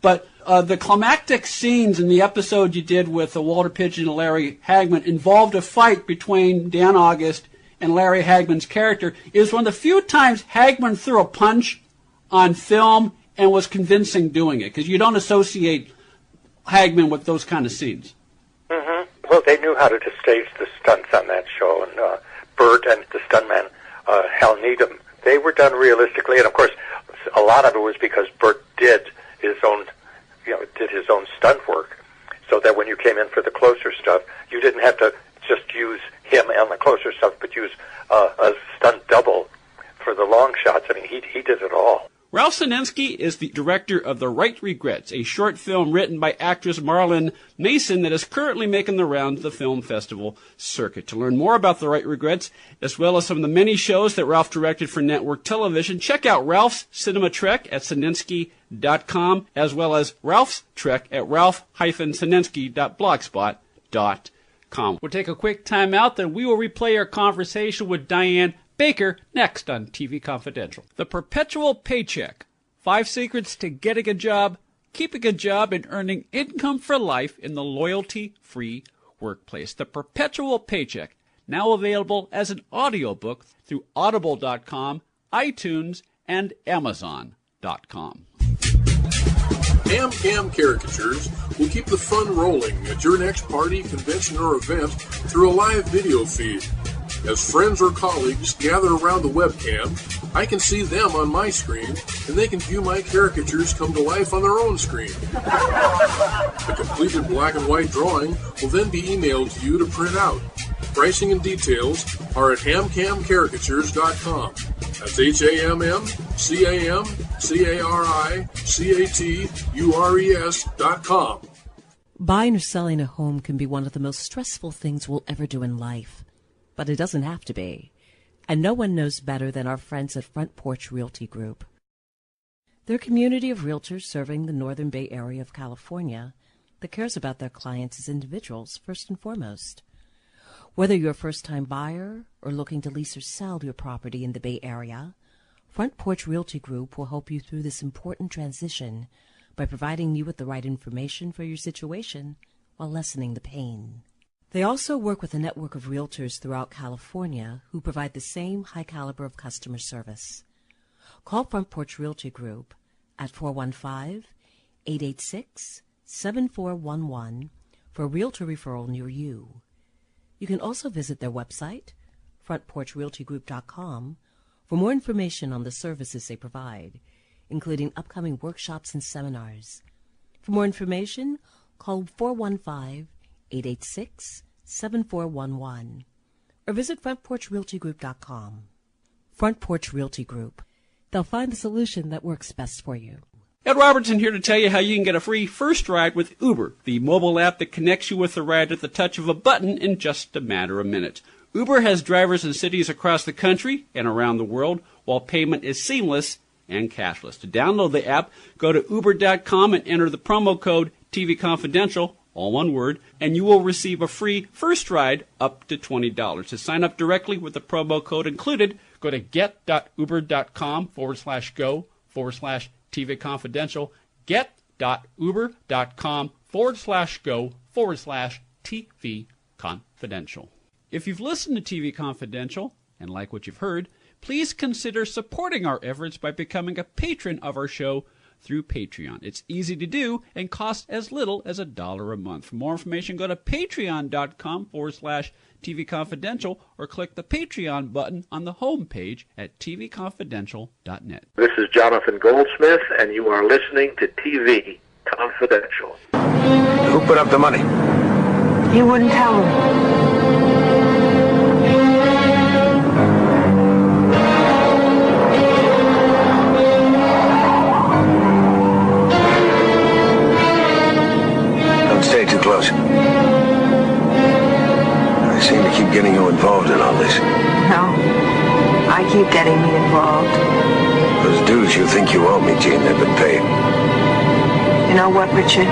But the climactic scenes in the episode you did with Walter Pidgeon and Larry Hagman involved a fight between Dan August and Larry Hagman's character. It was one of the few times Hagman threw a punch on film and was convincing doing it, because you don't associate Hagman with those kind of scenes. Mm-hmm. Well, they knew how to stage the stunts on that show, and Burt and the stuntman, Hal Needham, they were done realistically, and of course, a lot of it was because Burt did his own stunt work, so that when you came in for the closer stuff, you didn't have to just use him and the closer stuff, but use a stunt double for the long shots. I mean, he did it all. Ralph Senensky is the director of The Right Regrets, a short film written by actress Marlon Mason that is currently making the rounds of the film festival circuit. To learn more about The Right Regrets, as well as some of the many shows that Ralph directed for network television, check out Ralph's Cinema Trek at Senensky.com, as well as Ralph's Trek at Ralph-Senensky.blogspot.com. We'll take a quick time out, then we will replay our conversation with Diane Baker next on TV Confidential. The Perpetual Paycheck. 5 secrets to getting a job, keeping a job, and earning income for life in the loyalty-free workplace. The Perpetual Paycheck, now available as an audiobook through Audible.com, iTunes, and Amazon.com. Cam Caricatures will keep the fun rolling at your next party, convention, or event through a live video feed. As friends or colleagues gather around the webcam, I can see them on my screen, and they can view my caricatures come to life on their own screen. The completed black and white drawing will then be emailed to you to print out. Pricing and details are at hamcamcaricatures.com. That's HAMMCAMCARICATURES.com. Buying or selling a home can be one of the most stressful things we'll ever do in life. But it doesn't have to be. And no one knows better than our friends at Front Porch Realty Group. They're a community of realtors serving the Northern Bay Area of California that cares about their clients as individuals first and foremost. Whether you're a first-time buyer or looking to lease or sell your property in the Bay Area, Front Porch Realty Group will help you through this important transition by providing you with the right information for your situation while lessening the pain. They also work with a network of realtors throughout California who provide the same high caliber of customer service. Call Front Porch Realty Group at 415-886-7411 for a realtor referral near you. You can also visit their website, frontporchrealtygroup.com, for more information on the services they provide, including upcoming workshops and seminars. For more information, call 415-886-7411 or visit frontporchrealtygroup.com. Front Porch Realty Group. They'll find the solution that works best for you. Ed Robertson here to tell you how you can get a free first ride with Uber, the mobile app that connects you with a ride at the touch of a button in just a matter of minutes. Uber has drivers in cities across the country and around the world, while payment is seamless and cashless. To download the app, go to uber.com and enter the promo code TVConfidential, all one word, and you will receive a free first ride up to $20. To sign up directly with the promo code included, go to get.uber.com/go/TVConfidential, get.uber.com/go/TVConfidential. If you've listened to TV Confidential and like what you've heard, please consider supporting our efforts by becoming a patron of our show through Patreon. It's easy to do and costs as little as $1 a month. For more information, go to patreon.com/TVConfidential or click the Patreon button on the home page at tvconfidential.net. This is Jonathan Goldsmith, and you are listening to TV Confidential. Who put up the money? He wouldn't tell him. Stay too close. I seem to keep getting you involved in all this. No, I keep getting me involved. Those dues you think you owe me, Jean, they've been paid. You know what, Richard?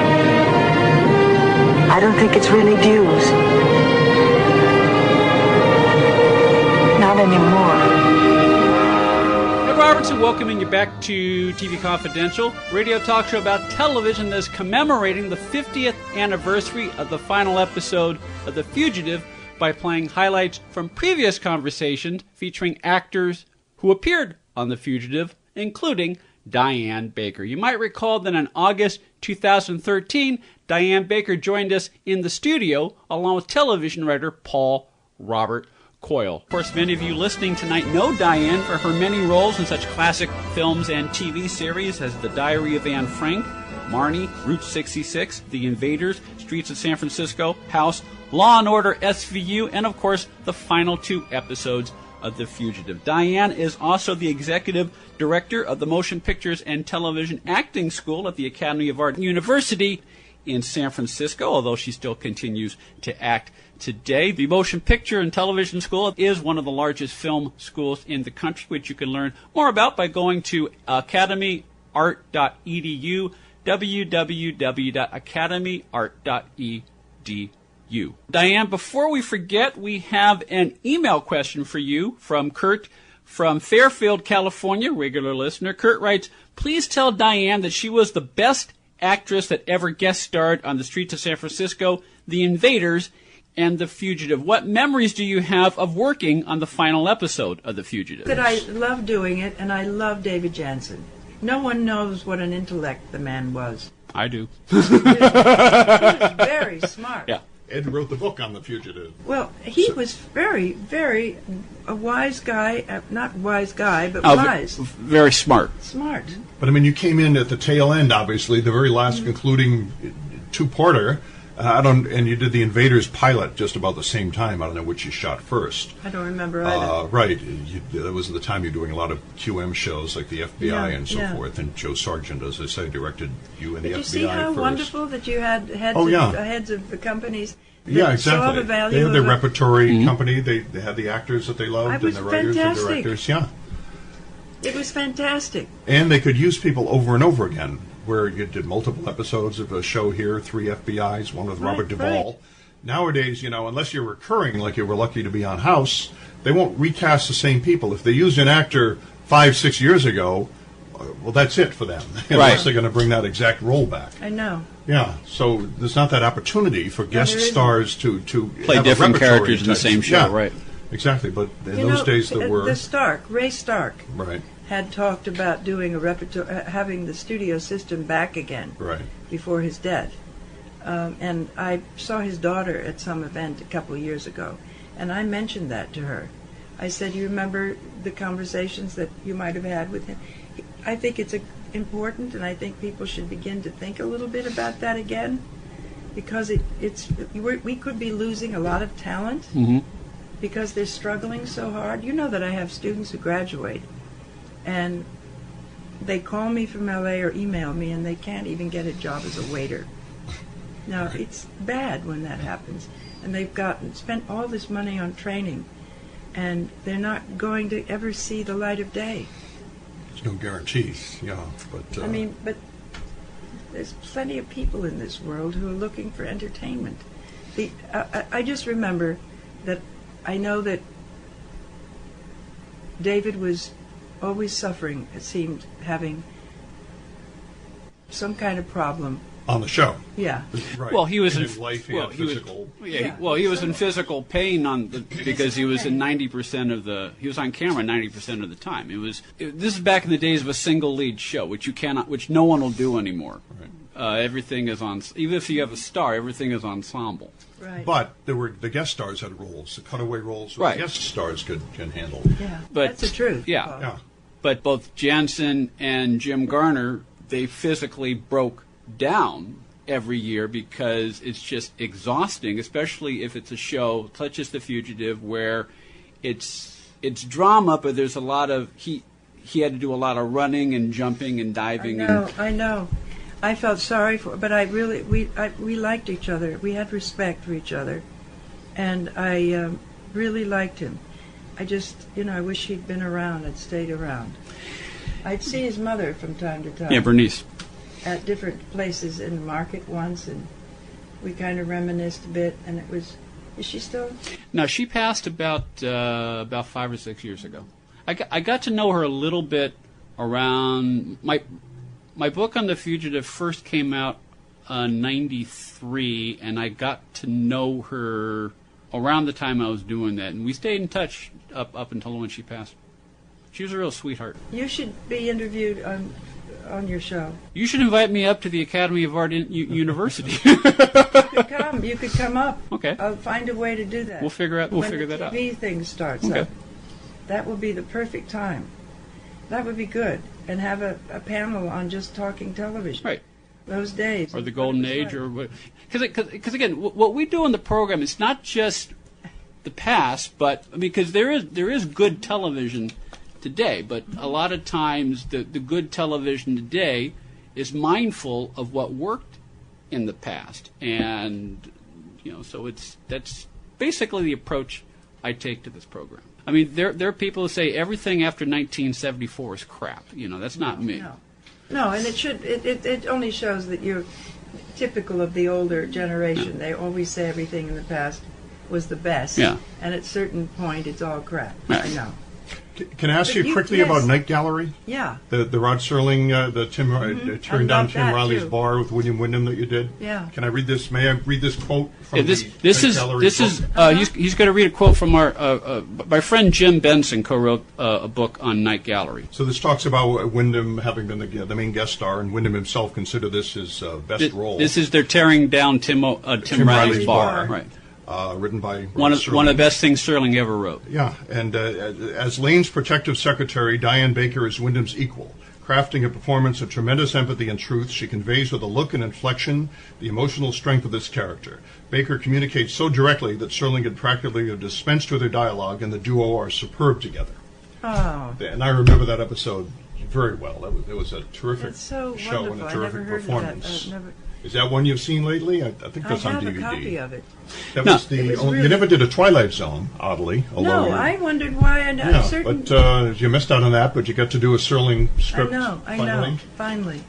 I don't think it's really dues. Not anymore. Ed Robertson welcoming you back to TV Confidential, radio talk show about television that is commemorating the 50th anniversary of the final episode of The Fugitive by playing highlights from previous conversations featuring actors who appeared on The Fugitive, including Diane Baker. You might recall that in August 2013, Diane Baker joined us in the studio along with television writer Paul Robert Coyle. Of course, many of you listening tonight know Diane for her many roles in such classic films and TV series as The Diary of Anne Frank, Marnie, Route 66, The Invaders, Streets of San Francisco, House, Law & Order SVU, and of course, the final 2 episodes of The Fugitive. Diane is also the executive director of the Motion Pictures and Television Acting School at the Academy of Art University in San Francisco, although she still continues to act today. The Motion Picture and Television School is one of the largest film schools in the country, which you can learn more about by going to academyart.edu, www.academyart.edu. Diane, before we forget, we have an email question for you from Kurt from Fairfield, California, regular listener. Kurt writes, please tell Diane that she was the best actress that ever guest starred on The Streets of San Francisco, The Invaders, and The Fugitive. What memories do you have of working on the final episode of The Fugitive? That I love doing it, and I love David Jansen. No one knows what an intellect the man was. I do. He was very smart. Yeah. Ed wrote the book on The Fugitive. Well, he was very, very a wise guy. Not wise guy, but wise. Very smart. Smart. But, I mean, you came in at the tail end, obviously, the very last concluding 2-parter. And you did The Invaders pilot just about the same time. I don't know which you shot first. I don't remember either. Right. That was the time you were doing a lot of QM shows like the FBI and so forth. And Joe Sargent, as I say, directed you and the FBI first. Did you see how wonderful that you had heads of the companies? Yeah, exactly. Saw the value they had their of repertory company. They had the actors that they loved and the writers and directors. Yeah. It was fantastic. And they could use people over and over again, where you did multiple episodes of a show here, 3 FBIs, one with Robert Duvall. Right. Nowadays, unless you're recurring, like you were lucky to be on House, they won't recast the same people. If they used an actor 5-6 years ago, well, that's it for them. Unless they're going to bring that exact role back. I know. Yeah, so there's not that opportunity for guest stars to play different characters in the same show, right? Exactly, but in those days there were... Ray Stark. Right. Had talked about doing a repertoire, having the studio system back again before his death. And I saw his daughter at some event a couple of years ago, and I mentioned that to her. I said, you remember the conversations that you might have had with him? I think it's important, and I think people should begin to think a little bit about that again, because we could be losing a lot of talent because they're struggling so hard. You know that I have students who graduate, and they call me from LA or email me, and they can't even get a job as a waiter. Now, it's bad when that happens, and they've spent all this money on training, and they're not going to ever see the light of day. There's no guarantees, but... but there's plenty of people in this world who are looking for entertainment. I just remember that I know that David was always suffering, it seemed, having some kind of problem. On the show. Yeah. Right. Well, he was in life, he was in physical pain because he was in 90% of he was on camera 90% of the time. This is back in the days of a single lead show, which no one will do anymore. Right. Everything is on, even if you have a star, everything is ensemble. Right. But the guest stars had roles, the cutaway roles, the guest stars can handle. Yeah, but that's the truth. Yeah. But both Jansen and Jim Garner, they physically broke down every year because it's just exhausting, especially if it's a show such as The Fugitive, where it's drama, but there's a lot of he had to do a lot of running and jumping and diving. I know. I felt sorry but we liked each other. We had respect for each other, and I really liked him. I just, I wish he'd been around and stayed around. I'd see his mother from time to time. Yeah, Bernice. At different places in the market once, and we kind of reminisced a bit, and it was. Is she still? No, she passed about 5 or 6 years ago. I got to know her a little bit around my book on The Fugitive first came out 93, and I got to know her around the time I was doing that, and we stayed in touch up until when she passed. She was a real sweetheart. You should be interviewed on your show. You should invite me up to the Academy of Art University. You could come up. Okay. I'll find a way to do that. We'll figure that out. When the TV thing starts up. That will be the perfect time. That would be good. And have a panel on just talking television. Right. Those days. Or the golden age. Or because again, what we do in the program, it's not just the past, but because there is good television today, but a lot of times the good television today is mindful of what worked in the past, and so that's basically the approach I take to this program. I mean, there are people who say everything after 1974 is crap. That's not me. No, and it only shows that you're typical of the older generation. They always say everything in the past was the best. Yeah. And at a certain point, it's all crap. Right. I know. Can I ask you quickly about Night Gallery? Yeah. The Rod Serling, the tearing down Tim Riley's bar with William Wyndham that you did. Yeah. Can I read this? May I read this quote from this Night is Gallery book? he's going to read a quote from my friend Jim Benson co-wrote a book on Night Gallery. So this talks about Wyndham having been the main guest star, and Wyndham himself considered this his best role. This is their tearing down Tim Riley's bar. Right. Written by one of the best things Serling ever wrote. Yeah, and as Lane's protective secretary, Diane Baker is Wyndham's equal. Crafting a performance of tremendous empathy and truth, she conveys with a look and inflection the emotional strength of this character. Baker communicates so directly that Serling had practically dispensed with her dialogue, and the duo are superb together. Oh. And I remember that episode very well. It was a terrific so show and a terrific performance. Of that. Is that one you've seen lately? I think that's on DVD. I have a copy of it. That was you never did a Twilight Zone, oddly. No, I wondered why. But you missed out on that. But you got to do a Serling script. I know. Finally,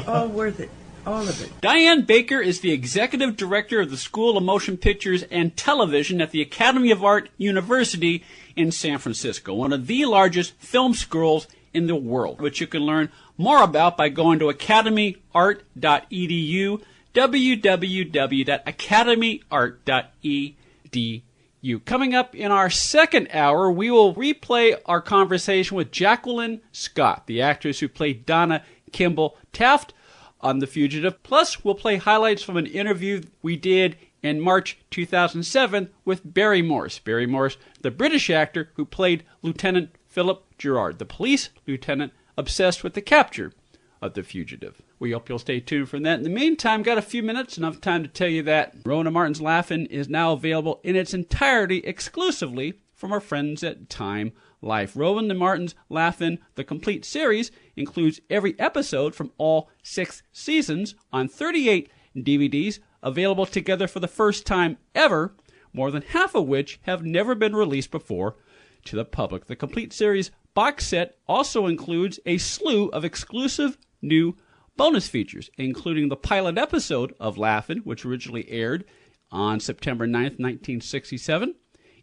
all worth it, all of it. Diane Baker is the executive director of the School of Motion Pictures and Television at the Academy of Art University in San Francisco, one of the largest film schools in the world, which you can learn more about by going to academyart.edu, www.academyart.edu. Coming up in our second hour, we will replay our conversation with Jacqueline Scott, the actress who played Donna Kimble Taft on The Fugitive. Plus, we'll play highlights from an interview we did in March 2007 with Barry Morse. Barry Morse, the British actor who played Lieutenant Philip Gerard, the police lieutenant obsessed with the capture of the fugitive. We hope you'll stay tuned for that. In the meantime, got a few minutes, enough time to tell you that Rowan and Martin's Laugh-In is now available in its entirety exclusively from our friends at Time Life. Rowan and Martin's Laugh-In, the complete series, includes every episode from all 6 seasons on 38 DVDs, available together for the first time ever, more than half of which have never been released before to the public. The complete series box set also includes a slew of exclusive new bonus features, including the pilot episode of Laugh-In, which originally aired on September 9th, 1967,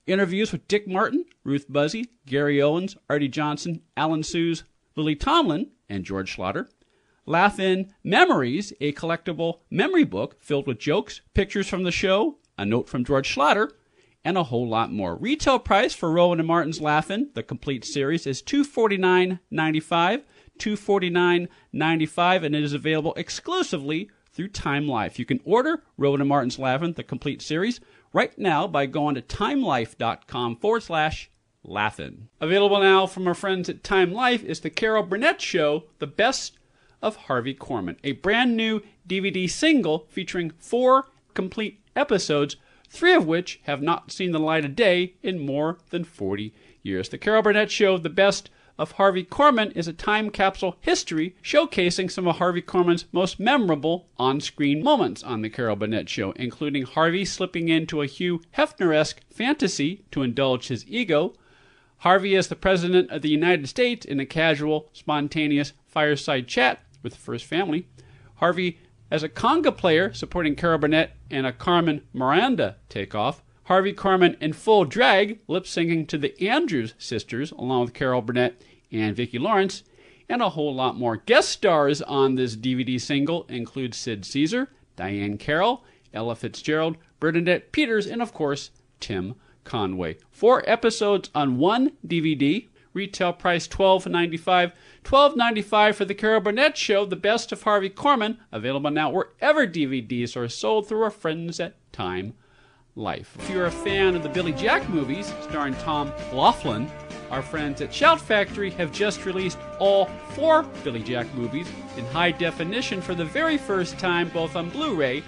interviews with Dick Martin, Ruth Buzzy, Gary Owens, Artie Johnson, Alan Sues, Lily Tomlin, and George Schlatter, Laugh-In Memories, a collectible memory book filled with jokes, pictures from the show, a note from George Schlatter, and a whole lot more. Retail price for Rowan and Martin's Laugh-In, the complete series, is $249.95, $249.95, and it is available exclusively through Time Life. You can order Rowan and Martin's Laugh-In, the complete series, right now by going to timelife.com/Laugh-In. Available now from our friends at Time Life is the Carol Burnett Show, The Best of Harvey Korman, a brand new DVD single featuring 4 complete episodes, 3 of which have not seen the light of day in more than 40 years. The Carol Burnett Show, The Best of Harvey Korman, is a time capsule history showcasing some of Harvey Korman's most memorable on-screen moments on The Carol Burnett Show, including Harvey slipping into a Hugh Hefner-esque fantasy to indulge his ego, Harvey as the President of the United States in a casual, spontaneous fireside chat with the First Family, Harvey as a conga player supporting Carol Burnett and a Carmen Miranda takeoff. Harvey Korman in full drag, lip-syncing to the Andrews Sisters, along with Carol Burnett and Vicki Lawrence, and a whole lot more. Guest stars on this DVD single include Sid Caesar, Diane Carroll, Ella Fitzgerald, Bernadette Peters, and of course, Tim Conway. 4 episodes on one DVD. Retail price $12.95. $12.95 for the Carol Burnett Show, The Best of Harvey Korman, available now wherever DVDs are sold through our friends at Time Life. If you're a fan of the Billy Jack movies starring Tom Laughlin, our friends at Shout Factory have just released all 4 Billy Jack movies in high definition for the very first time, both on Blu-ray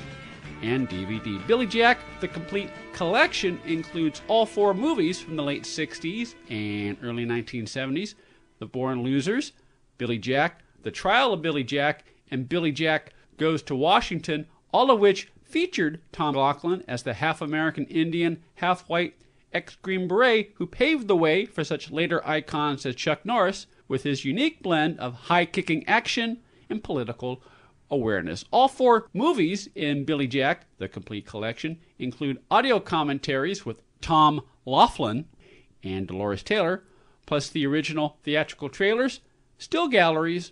and DVD. Billy Jack, the complete collection, includes all 4 movies from the late 60s and early 1970s. The Born Losers, Billy Jack, The Trial of Billy Jack, and Billy Jack Goes to Washington, all of which featured Tom Laughlin as the half-American Indian, half-white ex-Green Beret who paved the way for such later icons as Chuck Norris with his unique blend of high-kicking action and political awareness. All 4 movies in Billy Jack, the complete collection, include audio commentaries with Tom Laughlin and Dolores Taylor, plus the original theatrical trailers, still galleries,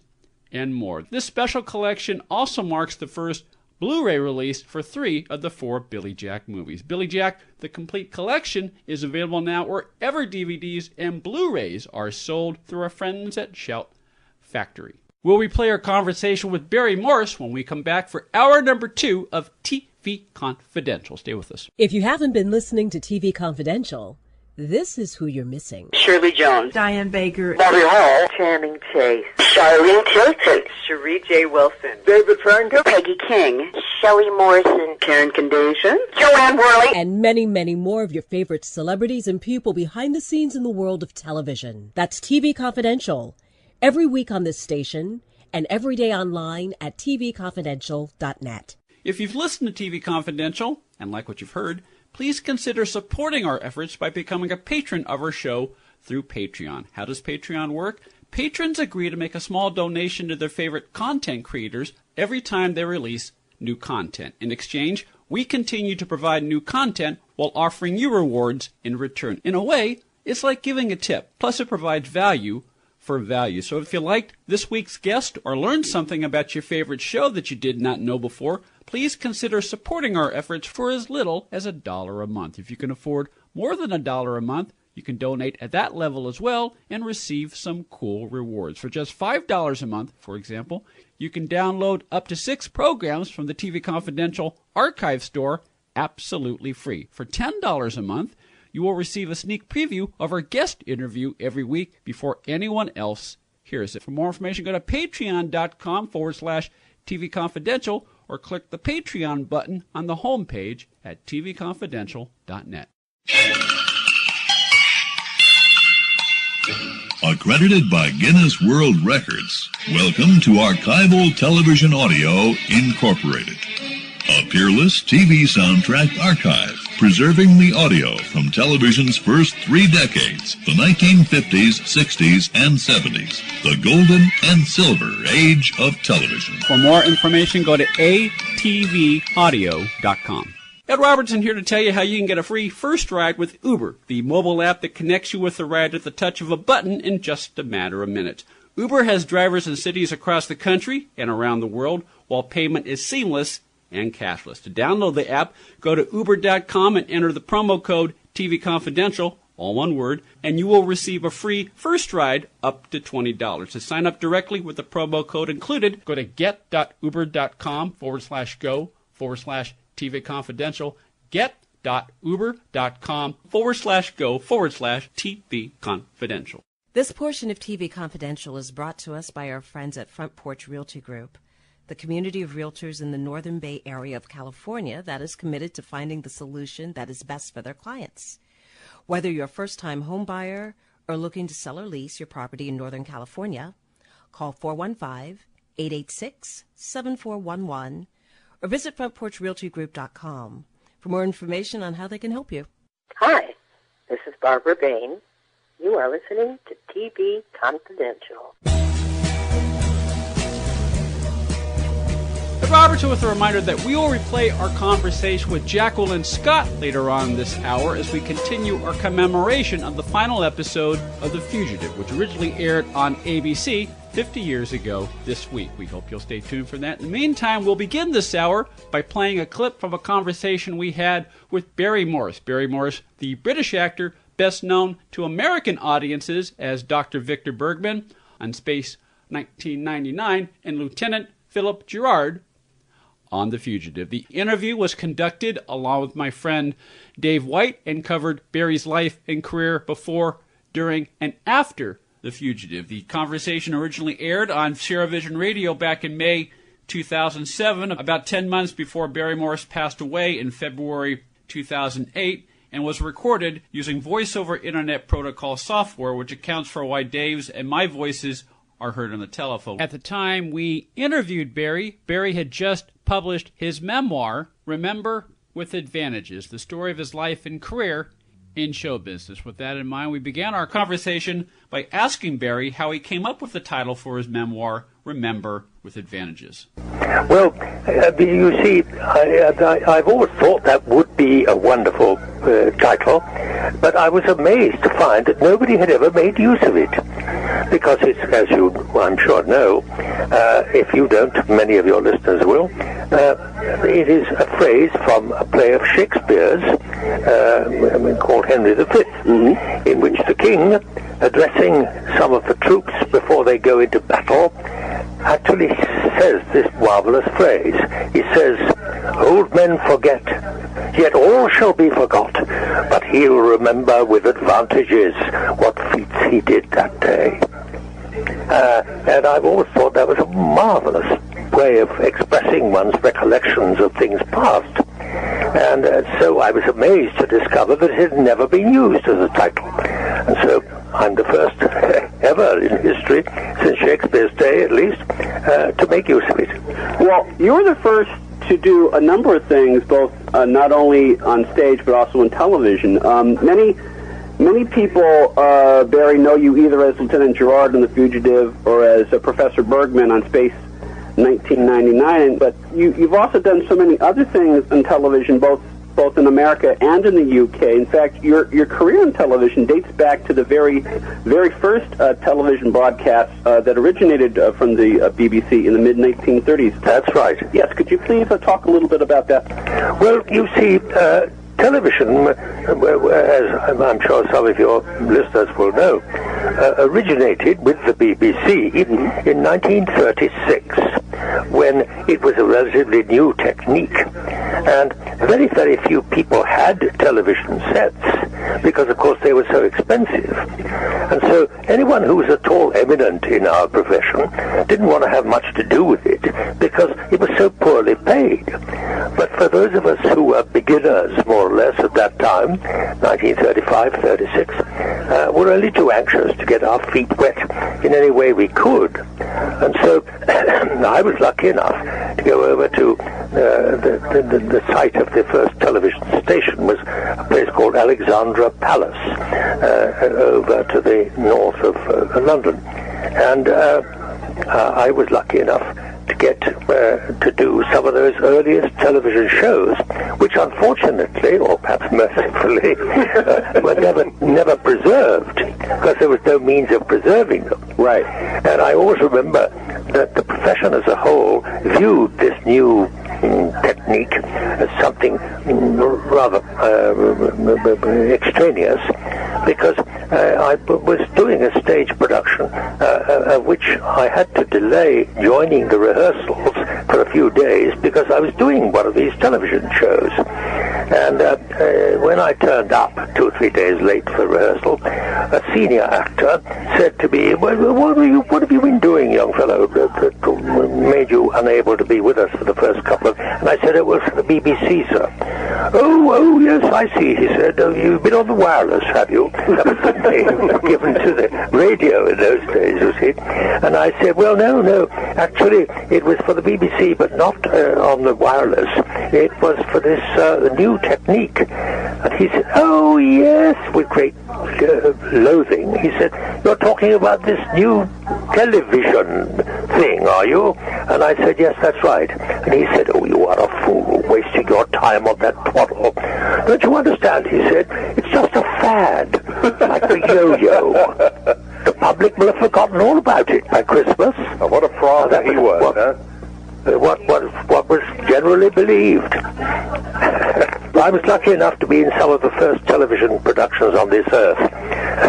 and more. This special collection also marks the first Blu-ray release for 3 of the 4 Billy Jack movies. Billy Jack, the complete collection, is available now wherever DVDs and Blu-rays are sold through our friends at Shout Factory. We'll replay our conversation with Barry Morse when we come back for hour number 2 of TV Confidential. Stay with us. If you haven't been listening to TV Confidential, this is who you're missing. Shirley Jones, Diane Baker, Bobby Hall, Channing Chase, Charlene Tilton, Cherie J. Wilson, David Franco, Peggy King, Shelley Morrison, Karen Kardashian, Joanne Worley, and many, many more of your favorite celebrities and people behind the scenes in the world of television. That's TV Confidential. Every week on this station and every day online at tvconfidential.net. If you've listened to TV Confidential and like what you've heard, please consider supporting our efforts by becoming a patron of our show through Patreon. How does Patreon work? Patrons agree to make a small donation to their favorite content creators every time they release new content. In exchange, we continue to provide new content while offering you rewards in return. In a way, it's like giving a tip, plus it provides value for value. So if you liked this week's guest or learned something about your favorite show that you did not know before, please consider supporting our efforts for as little as $1 a month. If you can afford more than $1 a month, you can donate at that level as well and receive some cool rewards. For just $5 a month, for example, you can download up to 6 programs from the TV Confidential archive store absolutely free. For $10 a month, you will receive a sneak preview of our guest interview every week before anyone else hears it. For more information, go to patreon.com/TV Confidential or click the Patreon button on the homepage at tvconfidential.net. Accredited by Guinness World Records, welcome to Archival Television Audio Incorporated, a peerless TV soundtrack archive, preserving the audio from television's first 3 decades, the 1950s, 60s, and 70s, the golden and silver age of television. For more information, go to atvaudio.com. Ed Robertson here to tell you how you can get a free first ride with Uber, the mobile app that connects you with the ride at the touch of a button in just a matter of minutes. Uber has drivers in cities across the country and around the world, while payment is seamless and cashless. To download the app, go to uber.com and enter the promo code TV Confidential, all one word, and you will receive a free first ride up to $20. To sign up directly with the promo code included, go to get.uber.com/go/TV Confidential, get.uber.com/go/TV Confidential. This portion of TV Confidential is brought to us by our friends at Front Porch Realty Group, the community of realtors in the Northern Bay Area of California that is committed to finding the solution that is best for their clients. Whether you're a first-time home buyer or looking to sell or lease your property in Northern California, call 415-886-7411 or visit frontporchrealtygroup.com for more information on how they can help you. Hi, this is Barbara Bain. You are listening to TV Confidential. But Robert's with a reminder that we will replay our conversation with Jacqueline Scott later on this hour as we continue our commemoration of the final episode of The Fugitive, which originally aired on ABC 50 years ago this week. We hope you'll stay tuned for that. In the meantime, we'll begin this hour by playing a clip from a conversation we had with Barry Morse. Barry Morse, the British actor best known to American audiences as Dr. Victor Bergman on Space 1999 and Lieutenant Philip Gerard on The Fugitive. The interview was conducted along with my friend Dave White and covered Barry's life and career before, during, and after The Fugitive. The conversation originally aired on Vision Radio back in May 2007, about 10 months before Barry Morse passed away in February 2008, and was recorded using voice-over internet protocol software, which accounts for why Dave's and my voices are heard on the telephone. At the time we interviewed Barry, Barry had just published his memoir, Remember with Advantages, the story of his life and career in show business. With that in mind, we began our conversation by asking Barry how he came up with the title for his memoir, Remember with Advantages. Well, you see, I've always thought that would be a wonderful title, but I was amazed to find that nobody had ever made use of it. Because it's, as you, I'm sure, know, if you don't, many of your listeners will, it is a phrase from a play of Shakespeare's called Henry V, in which the king, addressing some of the troops before they go into battle, actually says this marvelous phrase. He says, "Old men forget, yet all shall be forgot, but he'll remember with advantages what feats he did that day." And I've always thought that was a marvelous way of expressing one's recollections of things past. And so I was amazed to discover that it had never been used as a title. And so I'm the first ever in history, since Shakespeare's day at least, to make use of it. Well, you were the first to do a number of things, both not only on stage but also on television. Many people, Barry, know you either as Lieutenant Gerard in The Fugitive or as Professor Bergman on Space 1999, but you've also done so many other things on television, both in America and in the UK. In fact, your career in television dates back to the very first television broadcast that originated from the BBC in the mid-1930s. That's right. Yes, could you please talk a little bit about that? Well, you see, television, as I'm sure some of your listeners will know, originated with the BBC in 1936, when it was a relatively new technique. And very, very few people had television sets, because, of course, they were so expensive. And so anyone who was at all eminent in our profession didn't want to have much to do with it, because it was so poorly paid. But for those of us who were beginners, more or less, at that time, 1935, 36, were only too anxious to get our feet wet in any way we could. And so I was lucky enough to go over to the site of the first television station, was a place called Alexandra Palace, over to the north of London. And I was lucky enough to get to do some of those earliest television shows, which unfortunately, or perhaps mercifully, were never preserved, because there was no means of preserving them. Right. And I always remember that the profession as a whole viewed this new technique as something rather extraneous, because I was doing a stage production of which I had to delay joining the rehearsals for a few days because I was doing one of these television shows. And when I turned up 2 or 3 days late for rehearsal, a senior actor said to me, "Well, what have you been doing, young fellow, that made you unable to be with us for the first couple of..." And I said, "It was for the BBC, sir." Oh, yes, I see," he said. "Oh, you've been on the wireless, have you?" That was the name given to the radio in those days, you see. And I said, "Well, no, actually, it was for the BBC, but not on the wireless. It was for this new technique." And he said, "Oh, yes," with great loathing. He said, "You're talking about this new television thing, are you?" And I said, yes, that's right. And he said, oh, you are a fool, wasting your time on that twaddle. Don't you understand, he said, it's just a fad, like the yo-yo. The public will have forgotten all about it by Christmas. Oh, what a fraud that he was, huh? What was generally believed. I was lucky enough to be in some of the first television productions on this earth,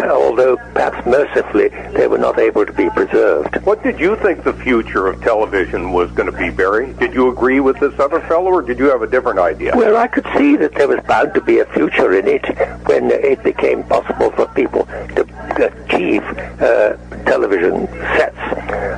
although perhaps mercifully they were not able to be preserved. What did you think the future of television was going to be, Barry? Did you agree with this other fellow, or did you have a different idea? Well, I could see that there was bound to be a future in it when it became possible for people to achieve television sets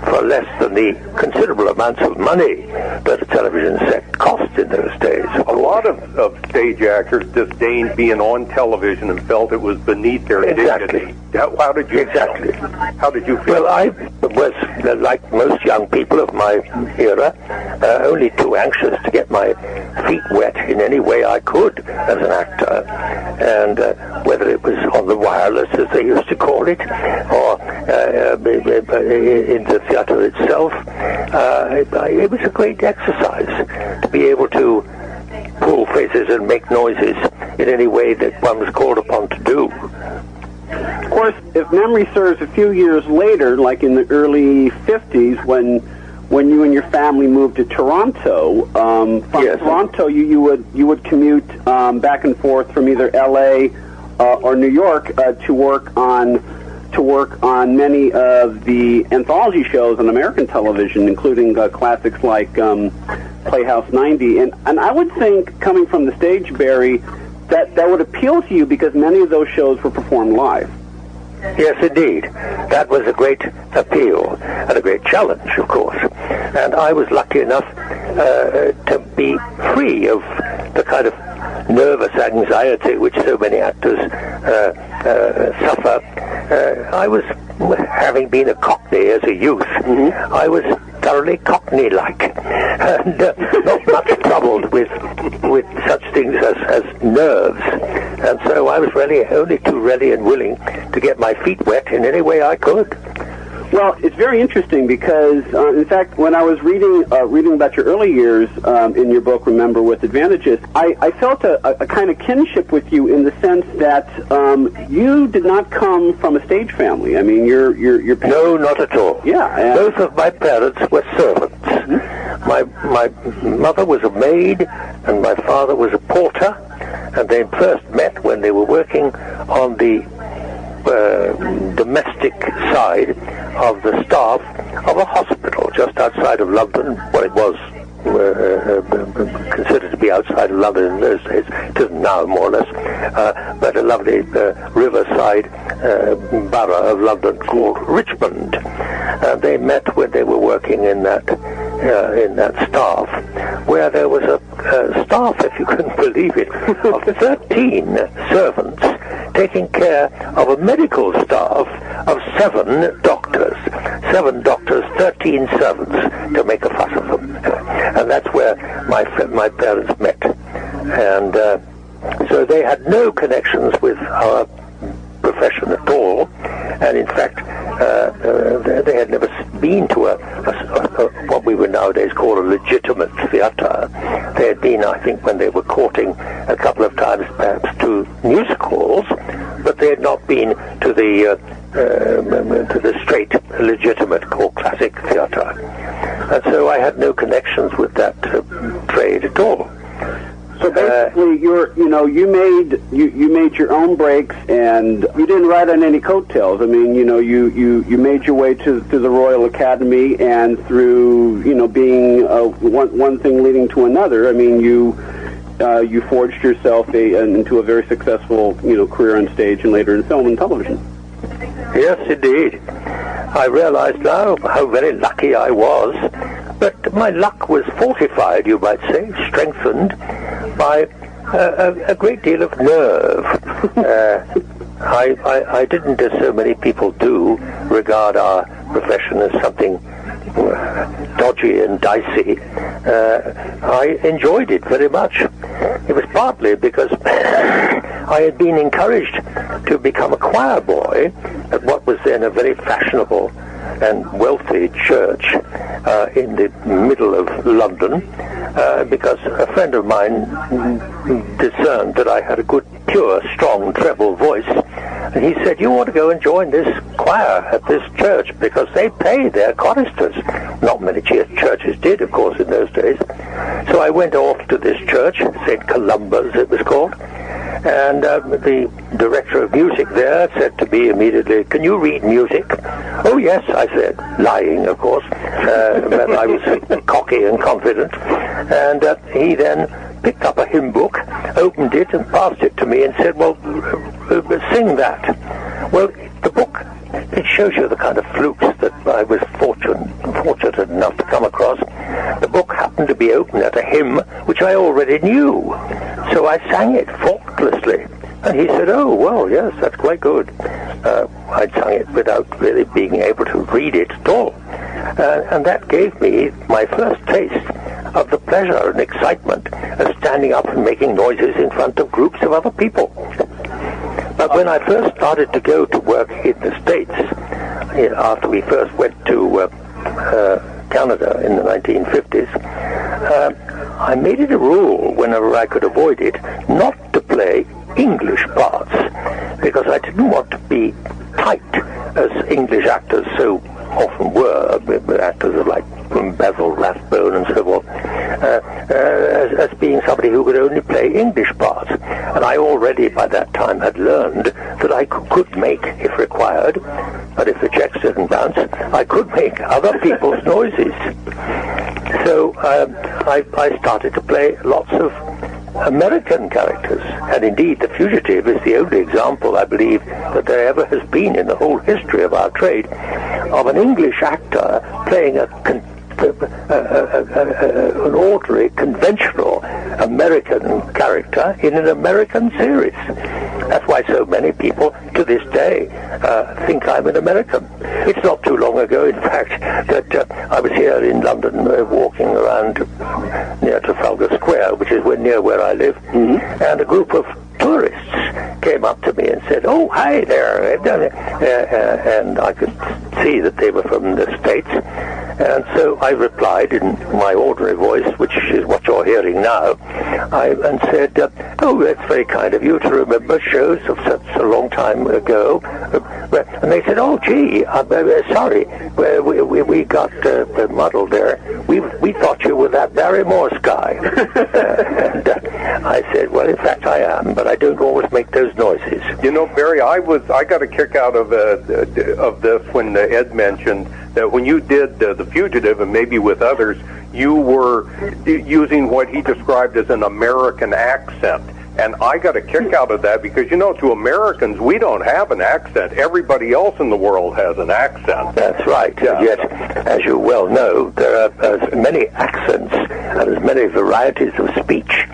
for less than the considerable amounts of money that a television set cost in those days. A lot of stage actors disdained being on television and felt it was beneath their dignity. How did you Exactly. How did you feel? Well, I was, like most young people of my era, only too anxious to get my feet wet in any way I could as an actor. And whether it was on the wireless, as they used to call it, or in the theatre itself, it was a great exercise to be able to pull faces and make noises in any way that one was called upon to do. Of course, if memory serves, a few years later, like in the early 50s, when you and your family moved to Toronto, from Toronto you would commute back and forth from either L.A. Or New York to work on many of the anthology shows on American television, including classics like Playhouse 90. And I would think, coming from the stage, Barry, that would appeal to you because many of those shows were performed live. Yes, indeed. That was a great appeal and a great challenge, of course. And I was lucky enough to be free of the kind of nervous anxiety which so many actors suffer. I was, having been a Cockney as a youth, I was thoroughly Cockney-like and not much troubled with such things as nerves. And so I was really only too ready and willing to get my feet wet in any way I could. Well, it's very interesting because, in fact, when I was reading about your early years in your book, Remember with Advantages, I felt a kind of kinship with you in the sense that you did not come from a stage family. I mean, your parents... No, not at all. Yeah. Both of my parents were servants. My mother was a maid and my father was a porter, and they first met when they were working on the domestic side of the staff of a hospital just outside of London. Well, it was considered to be outside of London in those days. It isn't now, more or less, but a lovely riverside borough of London called Richmond. They met when they were working in that staff, where there was a staff, if you can believe it, of 13 servants taking care of a medical staff of 7 doctors. 7 doctors, 13 servants to make a fuss of them. And that's where my parents met. And so they had no connections with our profession at all. And in fact, they had never been to what we would nowadays call a legitimate theatre. They had been, I think, when they were courting, a couple of times perhaps to music halls, but they had not been to the straight, legitimate or classic theatre. And so I had no connections with that trade at all. So basically, you made your own breaks, and you didn't ride on any coattails. I mean, you made your way to the Royal Academy, and through being one thing leading to another. I mean, you forged yourself into a very successful career on stage and later in film and television. Yes, indeed. I realize now how very lucky I was, but my luck was fortified, you might say, strengthened by a great deal of nerve. I didn't, as so many people do, regard our profession as something dodgy and dicey. I enjoyed it very much. It was partly because I had been encouraged to become a choir boy at what was then a very fashionable and wealthy church in the middle of London because a friend of mine discerned that I had a good, pure, strong treble voice. And he said, you ought to go and join this choir at this church because they pay their choristers. Not many churches did, of course, in those days. So I went off to this church, St. Columba's it was called, and the director of music there said to me immediately, can you read music? Oh, yes, I said, lying, of course, but I was cocky and confident. And he then picked up a hymn book, opened it, and passed it to me and said, well, sing that. Well, the book, it shows you the kind of flukes that I was fortunate enough to come across. The book happened to be open at a hymn which I already knew. So I sang it faultlessly. And he said, oh, well, yes, that's quite good. I'd sung it without really being able to read it at all. And that gave me my first taste of the pleasure and excitement of standing up and making noises in front of groups of other people. But when I first started to go to work in the States, after we first went to Canada in the 1950s, I made it a rule, whenever I could avoid it, not to play English parts, because I didn't want to be tight, as English actors so often were, actors like Basil Rathbone and so forth, as being somebody who could only play English parts. And I already by that time had learned that I could make, if required, but if the checks didn't bounce, I could make other people's noises. So I started to play lots of American characters, and indeed The Fugitive is the only example, I believe, that there ever has been in the whole history of our trade of an English actor playing an ordinary, conventional American character in an American series. That's why so many people to this day think I'm an American. It's not too long ago, in fact, that I was here in London walking around near Trafalgar Square, which is near where I live, and a group of tourists came up to me and said, oh, hi there. And I could see that they were from the States. And so I replied in my ordinary voice, which is what you're hearing now, and said, oh, that's very kind of you to remember shows of such a long time ago. And they said, oh, gee, sorry, we got muddled there. We thought you were that Barry Morse guy. And I said, well, in fact, I am, but I don't always make those noises. You know, Barry, I got a kick out of this when Ed mentioned that when you did The Fugitive, and maybe with others, you were using what he described as an American accent. And I got a kick out of that because, you know, to Americans, we don't have an accent. Everybody else in the world has an accent. That's right. Yeah. Yet, as you well know, there are as many accents and as many varieties of speech